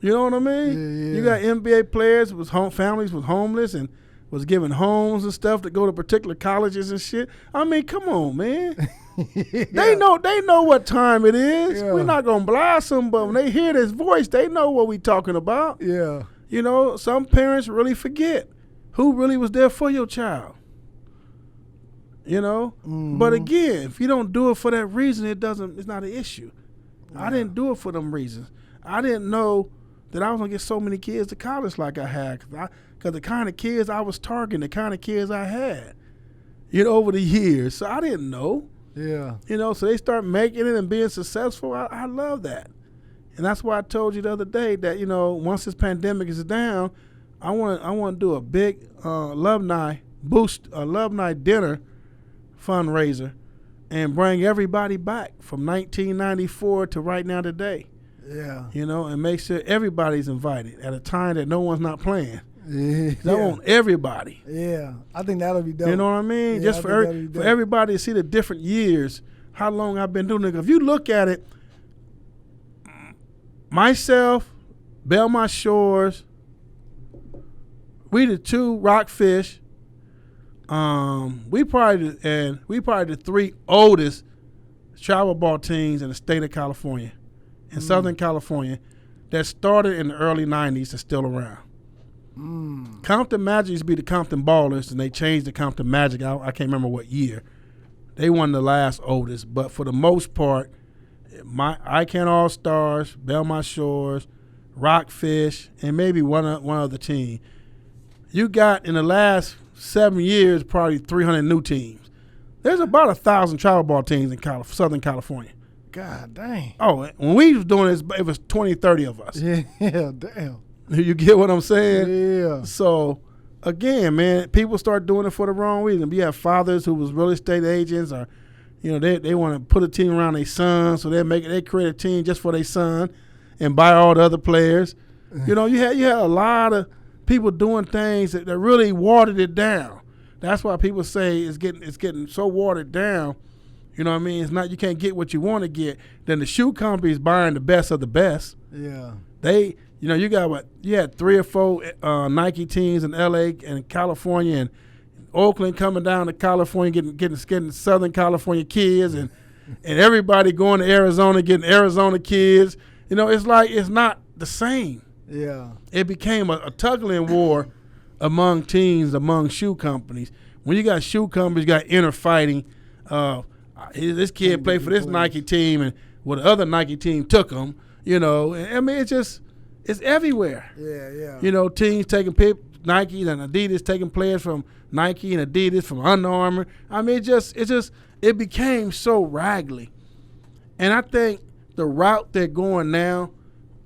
You know what I mean? Yeah. You got NBA players with families was homeless and was given homes and stuff to go to particular colleges and shit. I mean, come on, man. Yeah. They know what time it is. Yeah. We're not gonna blast them, but when they hear this voice, they know what we talking about. Yeah. You know, some parents really forget who really was there for your child. You know? Mm-hmm. But again, if you don't do it for that reason, it's not an issue. Yeah. I didn't do it for them reasons. I didn't know that I was gonna get so many kids to college like I had, because the kind of kids I was targeting, the kind of kids I had, you know, over the years. So I didn't know. Yeah. You know, so they start making it and being successful. I love that. And that's why I told you the other day that, you know, once this pandemic is down, I want to do a big alumni dinner fundraiser and bring everybody back from 1994 to right now today. Yeah. You know, and make sure everybody's invited at a time that no one's not playing. Yeah. I want everybody. Yeah. I think that'll be dope. You know what I mean? Yeah, Just I for think that'll be dope. everybody to see the different years, how long I've been doing it. If you look at it, myself, Belmont Shores, we the two Rockfish. We probably the three oldest travel ball teams in the state of California, in Southern California, that started in the early '90s and still around. Compton Magic used to be the Compton Ballers, and they changed the Compton Magic. I can't remember what year. They won the last oldest, but for the most part, my Icon All Stars, Belmont Shores, Rockfish, and maybe one other team. You got in the last 7 years probably 300 new teams. There's about 1,000 travel ball teams in Southern California. God dang. Oh, when we was doing this, it was 20, 30 of us. Yeah, damn. You get what I'm saying? Yeah. So, again, man, people start doing it for the wrong reason. We have fathers who was real estate agents, or, you know, they want to put a team around their son, so they create a team just for their son and buy all the other players. You know, you had a lot of people doing things that really watered it down. That's why people say it's getting so watered down. You know what I mean? It's not, you can't get what you want to get. Then the shoe companies buying the best of the best. Yeah. They, you know, you had 3 or 4 Nike teams in LA and California and Oakland coming down to California, getting Southern California kids and everybody going to Arizona, getting Arizona kids. You know, it's like it's not the same. Yeah. It became a tuggling war among teams, among shoe companies. When you got shoe companies, you got inner fighting. This kid played for this Nike team, and the other Nike team took him. You know, I mean, it's everywhere. Yeah. You know, teams taking Nike and Adidas taking players from Nike and Adidas from Under Armour. I mean, it became so raggedy. And I think the route they're going now,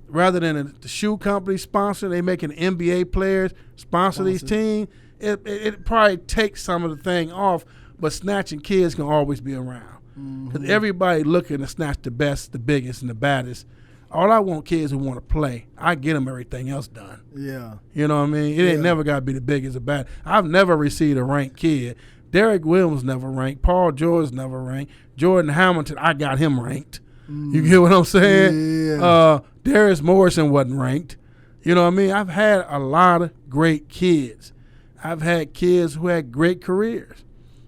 rather than the shoe company sponsor, they making NBA players sponsor these teams. It probably takes some of the thing off, but snatching kids can always be around. Because everybody looking to snatch the best, the biggest, and the baddest. All I want kids who want to play. I get them everything else done. Yeah. You know what I mean? It ain't never got to be the biggest or bad. I've never received a ranked kid. Derek Williams never ranked. Paul George never ranked. Jordan Hamilton, I got him ranked. You get what I'm saying? Yeah. Darius Morrison wasn't ranked. You know what I mean? I've had a lot of great kids. I've had kids who had great careers.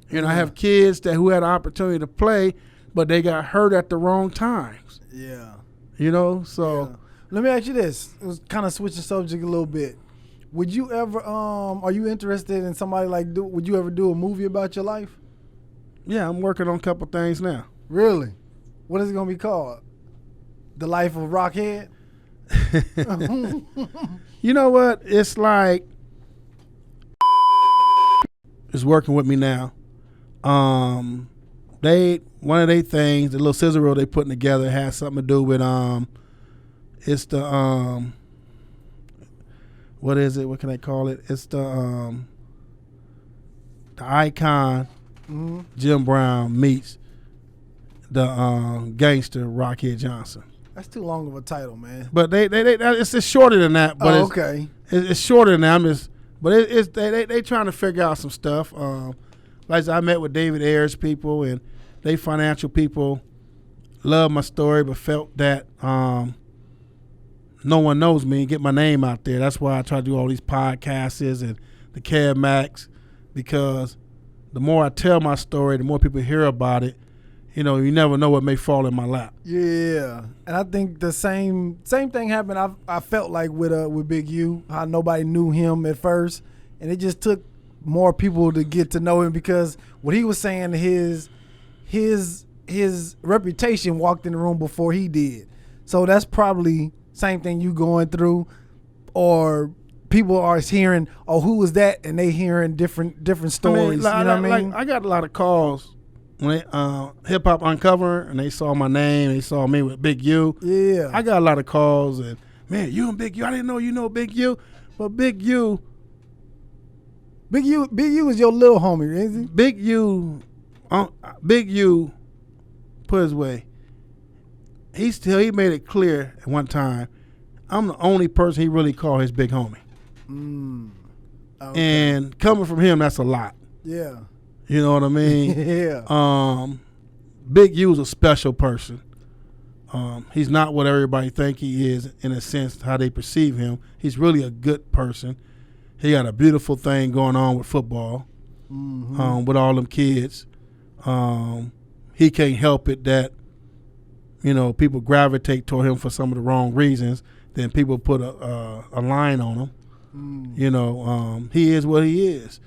You know, I have kids who had an opportunity to play, but they got hurt at the wrong times. Yeah. You know, so. Yeah. Let me ask you this. It was kind of switching subject a little bit. Would you ever, are you interested in somebody would you ever do a movie about your life? Yeah, I'm working on a couple things now. Really? What is it going to be called? The Life of Rockhead? You know what? It's like, is working with me now. One of their things, the little scissor reel they putting together has something to do with it's the what is it? What can I call it? It's the icon Jim Brown meets the gangster Rockhead Johnson. That's too long of a title, man. But it's shorter than that. But okay. It's shorter than that. They trying to figure out some stuff. Like I met with David Ayers people, and they financial people love my story, but felt that no one knows me and get my name out there. That's why I try to do all these podcasts and the Cab Max, because the more I tell my story, the more people hear about it. You know, you never know what may fall in my lap. Yeah, and I think the same thing happened. I felt like with Big U, how nobody knew him at first, and it just took more people to get to know him, because what he was saying, his reputation walked in the room before he did. So that's probably same thing you going through, or people are hearing, oh, who was that, and they hearing different stories. I mean, you know what I mean? I got a lot of calls when Hip Hop Uncover, and they saw my name, they saw me with Big U. Yeah, I got a lot of calls, and man, you and Big U, I didn't know you know Big U, but Big U is your little homie, isn't he? Big U, put his way, he made it clear at one time, I'm the only person he really called his big homie. Okay. And coming from him, that's a lot. Yeah. You know what I mean? Yeah. Big U's a special person. He's not what everybody think he is, in a sense, how they perceive him. He's really a good person. He got a beautiful thing going on with football, with all them kids. He can't help it that, you know, people gravitate toward him for some of the wrong reasons. Then people put a line on him. You know, he is what he is.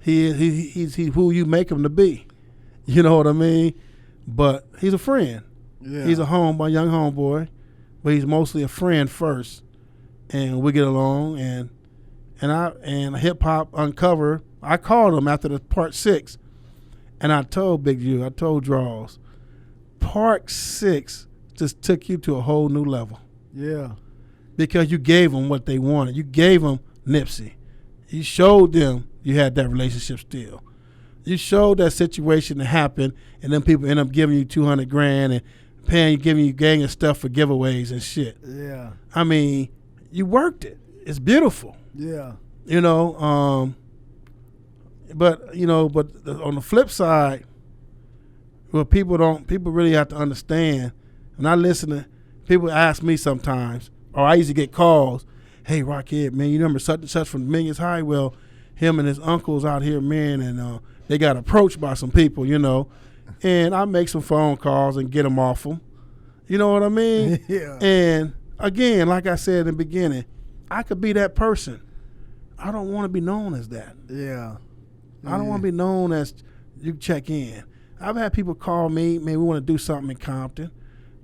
He's who you make him to be. You know what I mean? But he's a friend. Yeah. He's a young homeboy, but he's mostly a friend first, and we get along. And Hip Hop Uncover, I called him after the part 6, and I told Big U, I told Draws, part 6 just took you to a whole new level. Yeah. Because you gave them what they wanted. You gave them Nipsey. You showed them you had that relationship still. You showed that situation to happen, and then people end up giving you $200,000 and giving you gang of stuff for giveaways and shit. Yeah. I mean, you worked it. It's beautiful. Yeah. You know, but on the flip side, what people really have to understand, when I listen to people ask me sometimes, or I used to get calls, hey, Rockhead, man, you remember such and such from Millions High? Well, him and his uncles out here, man, and they got approached by some people, you know, and I make some phone calls and get them off them. You know what I mean? Yeah. And again, like I said in the beginning, I could be that person. I don't want to be known as that. Yeah. I don't want to be known as you check in. I've had people call me, man, we want to do something in Compton.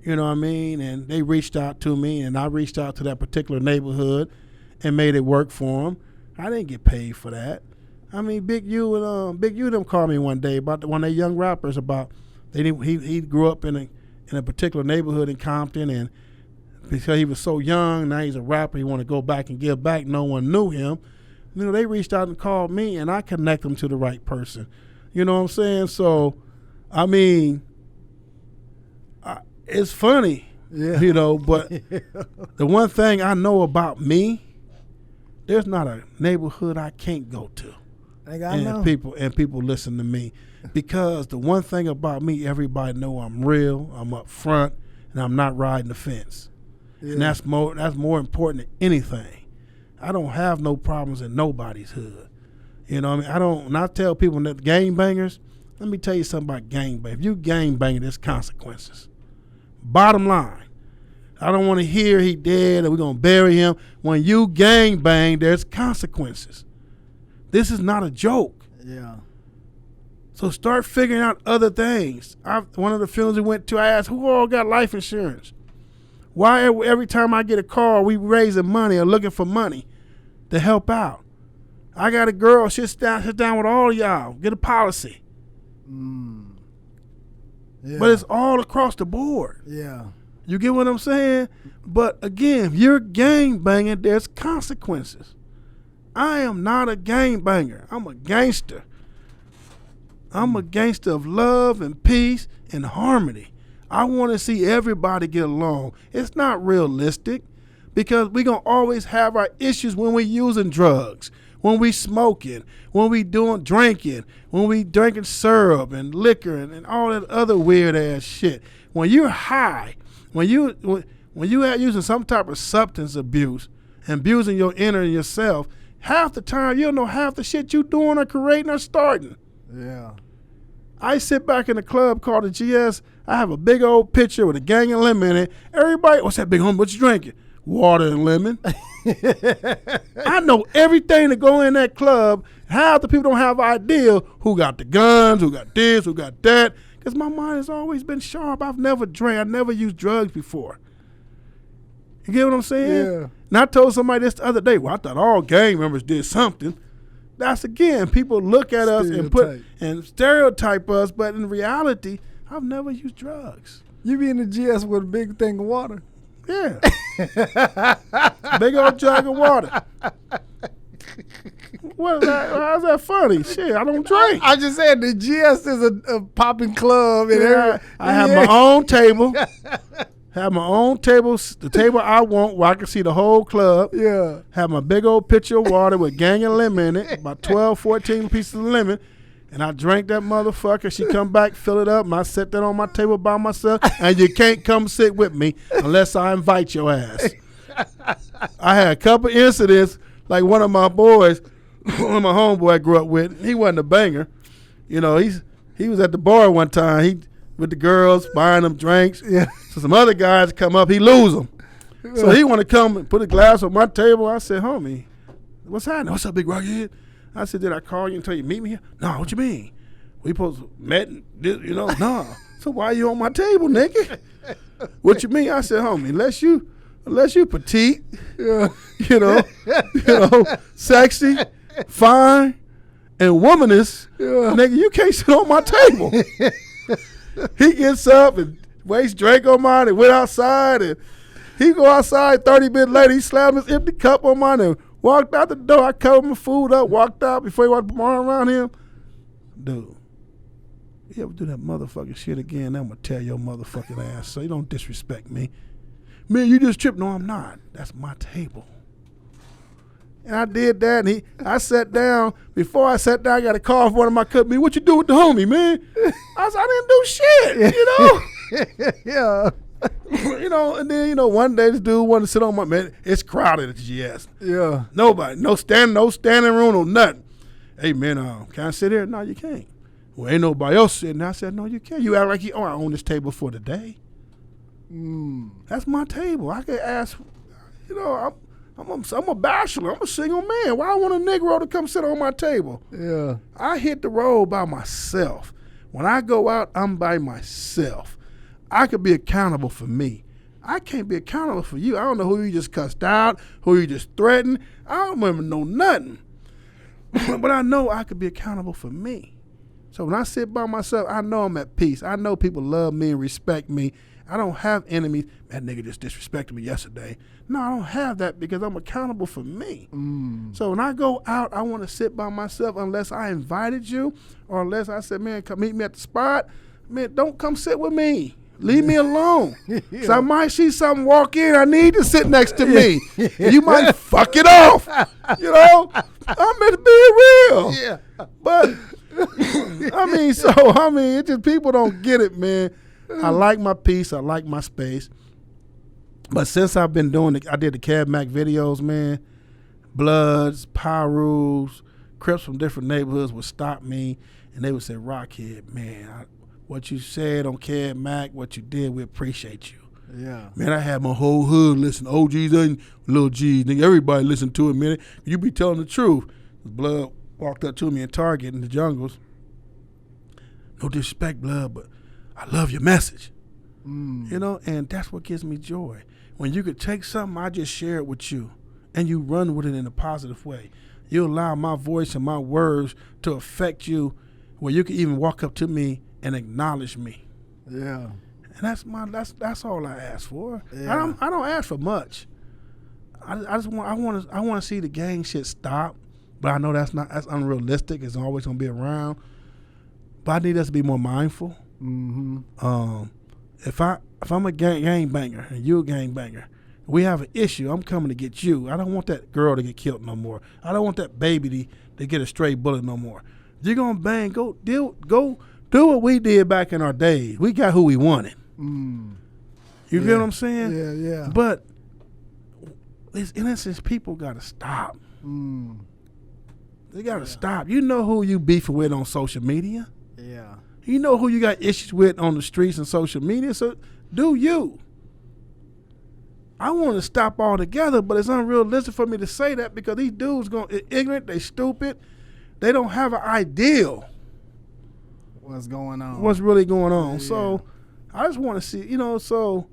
You know what I mean? And they reached out to me, and I reached out to that particular neighborhood and made it work for them. I didn't get paid for that. I mean, Big U them called me one day about one of their young rappers about he grew up in a particular neighborhood in Compton, and because he was so young, now he's a rapper, he want to go back and give back. No one knew him. You know, they reached out and called me, and I connect them to the right person. You know what I'm saying? So, I mean, it's funny, you know, but the one thing I know about me, there's not a neighborhood I can't go to. People listen to me, because the one thing about me, everybody know I'm real, I'm up front, and I'm not riding the fence. Yeah. And that's more important than anything. I don't have no problems in nobody's hood. You know what I mean? When I tell people that gangbangers, let me tell you something about gangbangers. If you gangbanging, there's consequences. Bottom line. I don't want to hear he dead or we're going to bury him. When you gangbang, there's consequences. This is not a joke. Yeah. So start figuring out other things. One of the films we went to, I asked, who all got life insurance? Why every time I get a call, we raising money or looking for money to help out? I got a girl, sit down with all y'all, get a policy. Yeah. But it's all across the board. Yeah. You get what I'm saying? But again, if you're gangbanging, there's consequences. I am not a gangbanger. I'm a gangster. I'm a gangster of love and peace and harmony. I want to see everybody get along. It's not realistic because we're going to always have our issues when we're using drugs, when we smoking, when we drinking, when we drinking syrup and liquor and all that other weird ass shit. When you're high, when you are using some type of substance abuse and abusing your inner yourself, half the time you don't know half the shit you doing or creating or starting. Yeah. I sit back in the club called the GS. I have a big old picture with a gang of lemon in it. Everybody, what's that big homie? What you drinking? Water and lemon. I know everything to go in that club. Half the people don't have idea who got the guns, who got this, who got that. Because my mind has always been sharp. I've never drank. I've never used drugs before. You get what I'm saying? Yeah. And I told somebody this the other day, well, I thought all gang members did something. That's, again, people look at us and stereotype us, but in reality, I've never used drugs. You be in the GS with a big thing of water? Yeah. Big old jug of water. What is that? How's that funny? Shit, I don't drink. I just said the GS is a popping club. And I have my own table. Have my own table, the table I want where I can see the whole club. Yeah. Have my big old pitcher of water with gang of lemon in it, about 12, 14 pieces of lemon. And I drank that motherfucker. She come back, fill it up, and I set that on my table by myself. And you can't come sit with me unless I invite your ass. I had a couple incidents, like one of my boys, one of my homeboy I grew up with, he wasn't a banger. You know, he was at the bar one time. With the girls, buying them drinks. Yeah. So some other guys come up, he lose them. So he want to come and put a glass on my table. I said, homie, what's happening? What's up, big rockhead? I said, did I call you and tell you meet me here? No, what you mean? We supposed to met, you know? No. So why you on my table, nigga? What you mean? I said, homie, unless you petite, Yeah. you know, sexy, fine, and womanist, nigga, you can't sit on my table. He gets up and wastes drink on mine and went outside, and he go outside 30 minutes later, he slammed his empty cup on mine and walked out the door. I covered my food up, walked out before he walked my arm around him. Dude, you ever do that motherfucking shit again, I'm going to tell your motherfucking ass, so you don't disrespect me. Man, you just tripped. No, I'm not. That's my table. And I did that, and I sat down. Before I sat down, I got a call from one of my company. What you do with the homie, man? I said, I didn't do shit, you know? Yeah. You know, and then, one day this dude wanted to sit on my, man, it's crowded at the GS. Yeah. Nobody, no standing room, no nothing. Hey, man, can I sit here? No, you can't. Well, ain't nobody else sitting. I said, no, you can't. You act like I own this table for the day. That's my table. I could ask, I'm a bachelor. I'm a single man. Why I want a Negro to come sit on my table? Yeah. I hit the road by myself. When I go out, I'm by myself. I could be accountable for me. I can't be accountable for you. I don't know who you just cussed out, who you just threatened. I don't even know nothing. But I know I could be accountable for me. So when I sit by myself, I know I'm at peace. I know people love me and respect me. I don't have enemies. That nigga just disrespected me yesterday. No, I don't have that because I'm accountable for me. So when I go out, I want to sit by myself unless I invited you or unless I said, man, come meet me at the spot. Man, don't come sit with me. Leave me alone. Yeah. So I might see something walk in. I need to sit next to me. You might fuck it off. You know? I'm meant to be real. Yeah. But, it's just people don't get it, man. I like my peace. I like my space. But since I've been I did the Cab Mac videos, man, Bloods, Pyrus, Crips from different neighborhoods would stop me, and they would say, Rockhead, man, what you said on Cab Mac, what you did, we appreciate you. Yeah. Man, I had my whole hood listen, OGs and little G's, nigga, everybody listen to it, man. You be telling the truth. Blood walked up to me in Target in the jungles. No disrespect, Blood, but I love your message. And that's what gives me joy. When you could take something I just shared with you and you run with it in a positive way. You allow my voice and my words to affect you where you can even walk up to me and acknowledge me. Yeah. And that's all I ask for. Yeah. I don't ask for much. I want to see the gang shit stop, but I know that's unrealistic. It's always gonna be around. But I need us to be more mindful. if I'm a gang banger and you a gang banger, we have an issue. I'm coming to get you. I don't want that girl to get killed no more. I don't want that baby to get a stray bullet no more. You're gonna bang. Go do what we did back in our days. We got who we wanted. You get what I'm saying? Yeah. But in essence, people gotta stop. They gotta stop. You know who you beefing with on social media. Yeah. You know who you got issues with on the streets and social media. So do you. I want to stop altogether, but it's unrealistic for me to say that because these dudes ignorant, they stupid, they don't have an ideal. What's going on? What's really going on? Yeah. So I just want to see, so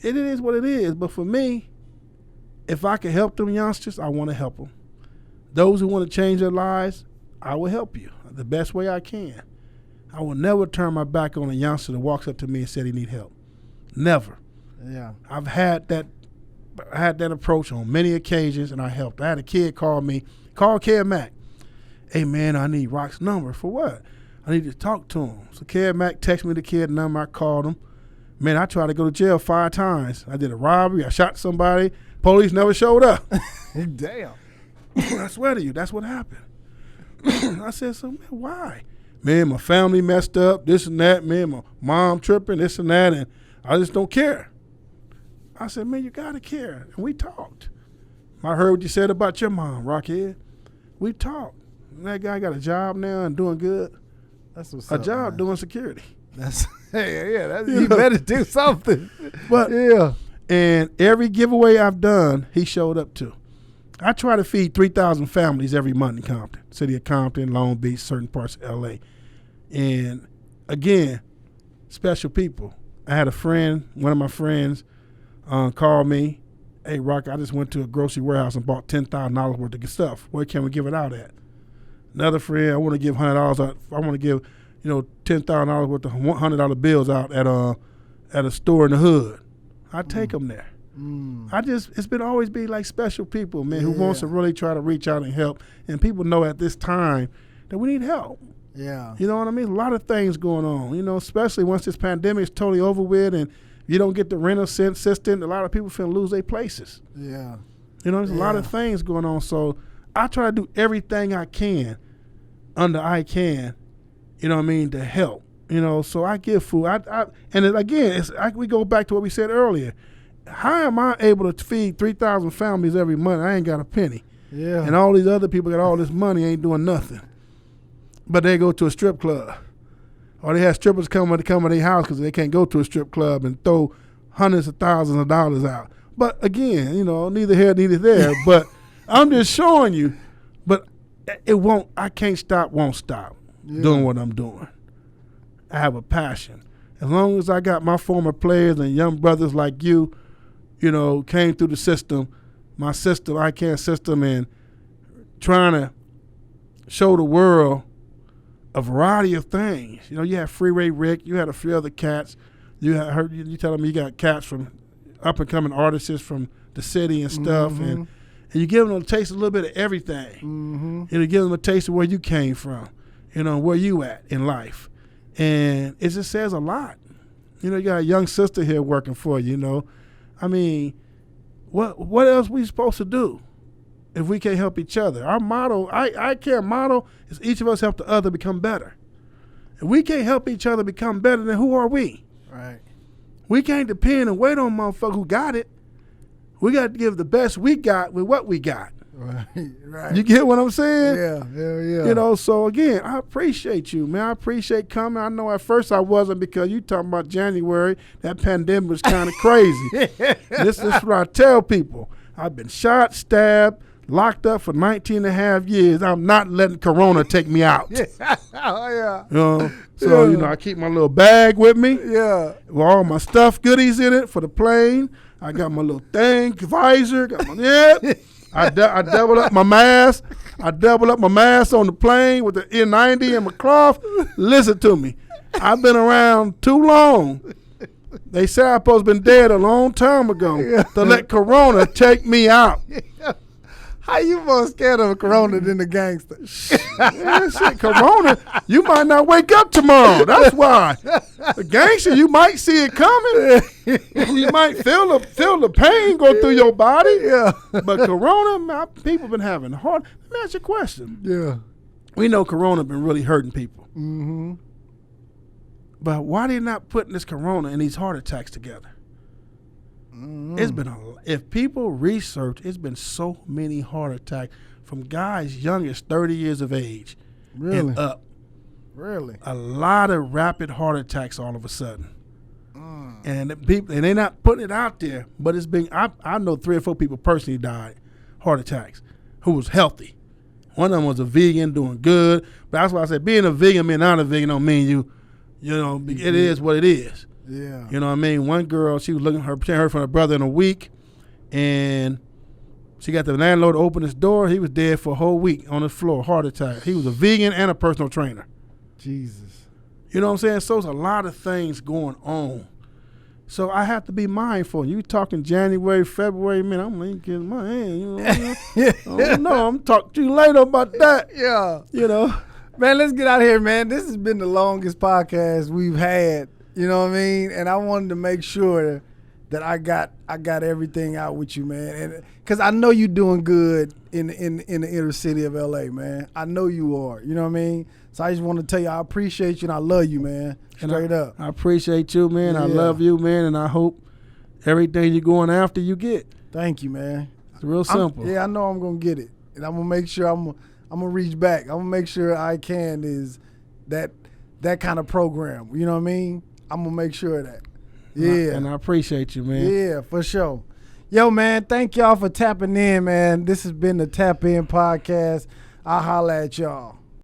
it is what it is. But for me, if I can help them youngsters, I want to help them. Those who want to change their lives, I will help you the best way I can. I will never turn my back on a youngster that walks up to me and said he need help. Never. Yeah. I've had that approach on many occasions, and I helped. I had a kid call Kid Mac. Hey, man, I need Rocc's number. For what? I need to talk to him. So Kid Mac texted me the kid's number. I called him. Man, I tried to go to jail 5 times. I did a robbery. I shot somebody. Police never showed up. Damn. I swear to you, that's what happened. I said, so, man, why? Man, my family messed up, this and that. Man, my mom tripping, this and that, and I just don't care. I said, man, you got to care. And we talked. I heard what you said about your mom, Rockhead. We talked. And that guy got a job now and doing good. That's what's a job doing security. You better do something. But yeah. And every giveaway I've done, he showed up to. I try to feed 3,000 families every month in Compton, city of Compton, Long Beach, certain parts of L.A. And again, special people. I had a friend, one of my friends, called me. Hey, Rocc, I just went to a grocery warehouse and bought $10,000 worth of stuff. Where can we give it out at? Another friend, I want to give $100 out. I want to give, $10,000 worth of $100 bills out at a store in the hood. I take them there. It's been always be like special people, man, who wants to really try to reach out and help. And people know at this time that we need help. Yeah. You know what I mean? A lot of things going on, especially once this pandemic is totally over with and you don't get the rental assistance, a lot of people finna lose their places. Yeah. There's a lot of things going on. So I try to do everything I can to help. So I give food. We go back to what we said earlier. How am I able to feed 3,000 families every month? I ain't got a penny. Yeah. And all these other people got all this money, ain't doing nothing. But they go to a strip club. Or they have strippers come to their house because they can't go to a strip club and throw hundreds of thousands of dollars out. But again, neither here, neither there. But I'm just showing you. But I can't stop, won't stop doing what I'm doing. I have a passion. As long as I got my former players and young brothers like you, came through the system, my system, ICANN system, and trying to show the world a variety of things. You had Freeway Rick, you had a few other cats. You telling me you got cats from up and coming artists from the city and stuff, and you give them a taste, a little bit of everything. You give them a taste of where you came from, where you at in life. And it just says a lot. You got a young sister here working for you, I mean, what else we supposed to do if we can't help each other? Our motto, ICANN motto, is each of us help the other become better. If we can't help each other become better, then who are we? Right. We can't depend and wait on motherfuckers who got it. We got to give the best we got with what we got. Right. You get what I'm saying? Yeah. So again, I appreciate you, man. I appreciate coming. I know at first I wasn't because you talking about January. That pandemic was kind of crazy. This is what I tell people. I've been shot, stabbed, locked up for 19 and a half years. I'm not letting Corona take me out. I keep my little bag with me. Yeah. With all my stuff, goodies in it for the plane. I got my little thing, visor, got my I doubled up my mask. I doubled up my mask on the plane with the N90 and my cloth. Listen to me. I've been around too long. They say I'm supposed to been dead a long time ago to let Corona take me out. How you more scared of a corona than the gangster? Yeah, shit, corona, you might not wake up tomorrow. That's why. The gangster, you might see it coming. You might feel the pain go through your body. Yeah. But corona, people been having hard. Let me ask you a question. Yeah. We know corona been really hurting people. Mm-hmm. But why they not putting this corona and these heart attacks together? It's been if people research, it's been so many heart attacks from guys young as 30 years of age and up. Really? A lot of rapid heart attacks all of a sudden. And they're not putting it out there, but it's been, I know 3 or 4 people personally died heart attacks who was healthy. One of them was a vegan doing good, but that's why I said being a vegan, being not a vegan don't mean you know, it is what it is. Yeah. You know what I mean? One girl, she was looking her heard from her brother in a week, and she got the landlord to open his door. He was dead for a whole week on the floor, heart attack. He was a vegan and a personal trainer. Jesus. You know what I'm saying? So there's a lot of things going on. So I have to be mindful. You talking January, February, man, I'm linking my hand. You know, I don't know. I'm talking to you later about that. Yeah. You know. Man, let's get out of here, man. This has been the longest podcast we've had. You know what I mean? And I wanted to make sure that I got everything out with you, man. And because I know you're doing good in the inner city of LA, man. I know you are. You know what I mean? So I just want to tell you I appreciate you and I love you, man. Straight up. I appreciate you, man. Yeah. I love you, man, and I hope everything you're going after you get. Thank you, man. It's real simple. I know I'm gonna get it, and I'm gonna make sure I'm gonna reach back. I'm gonna make sure I can is that kind of program. You know what I mean? I'm gonna make sure of that. Yeah. And I appreciate you, man. Yeah, for sure. Yo, man, thank y'all for tapping in, man. This has been the Tap In Podcast. I'll holla at y'all.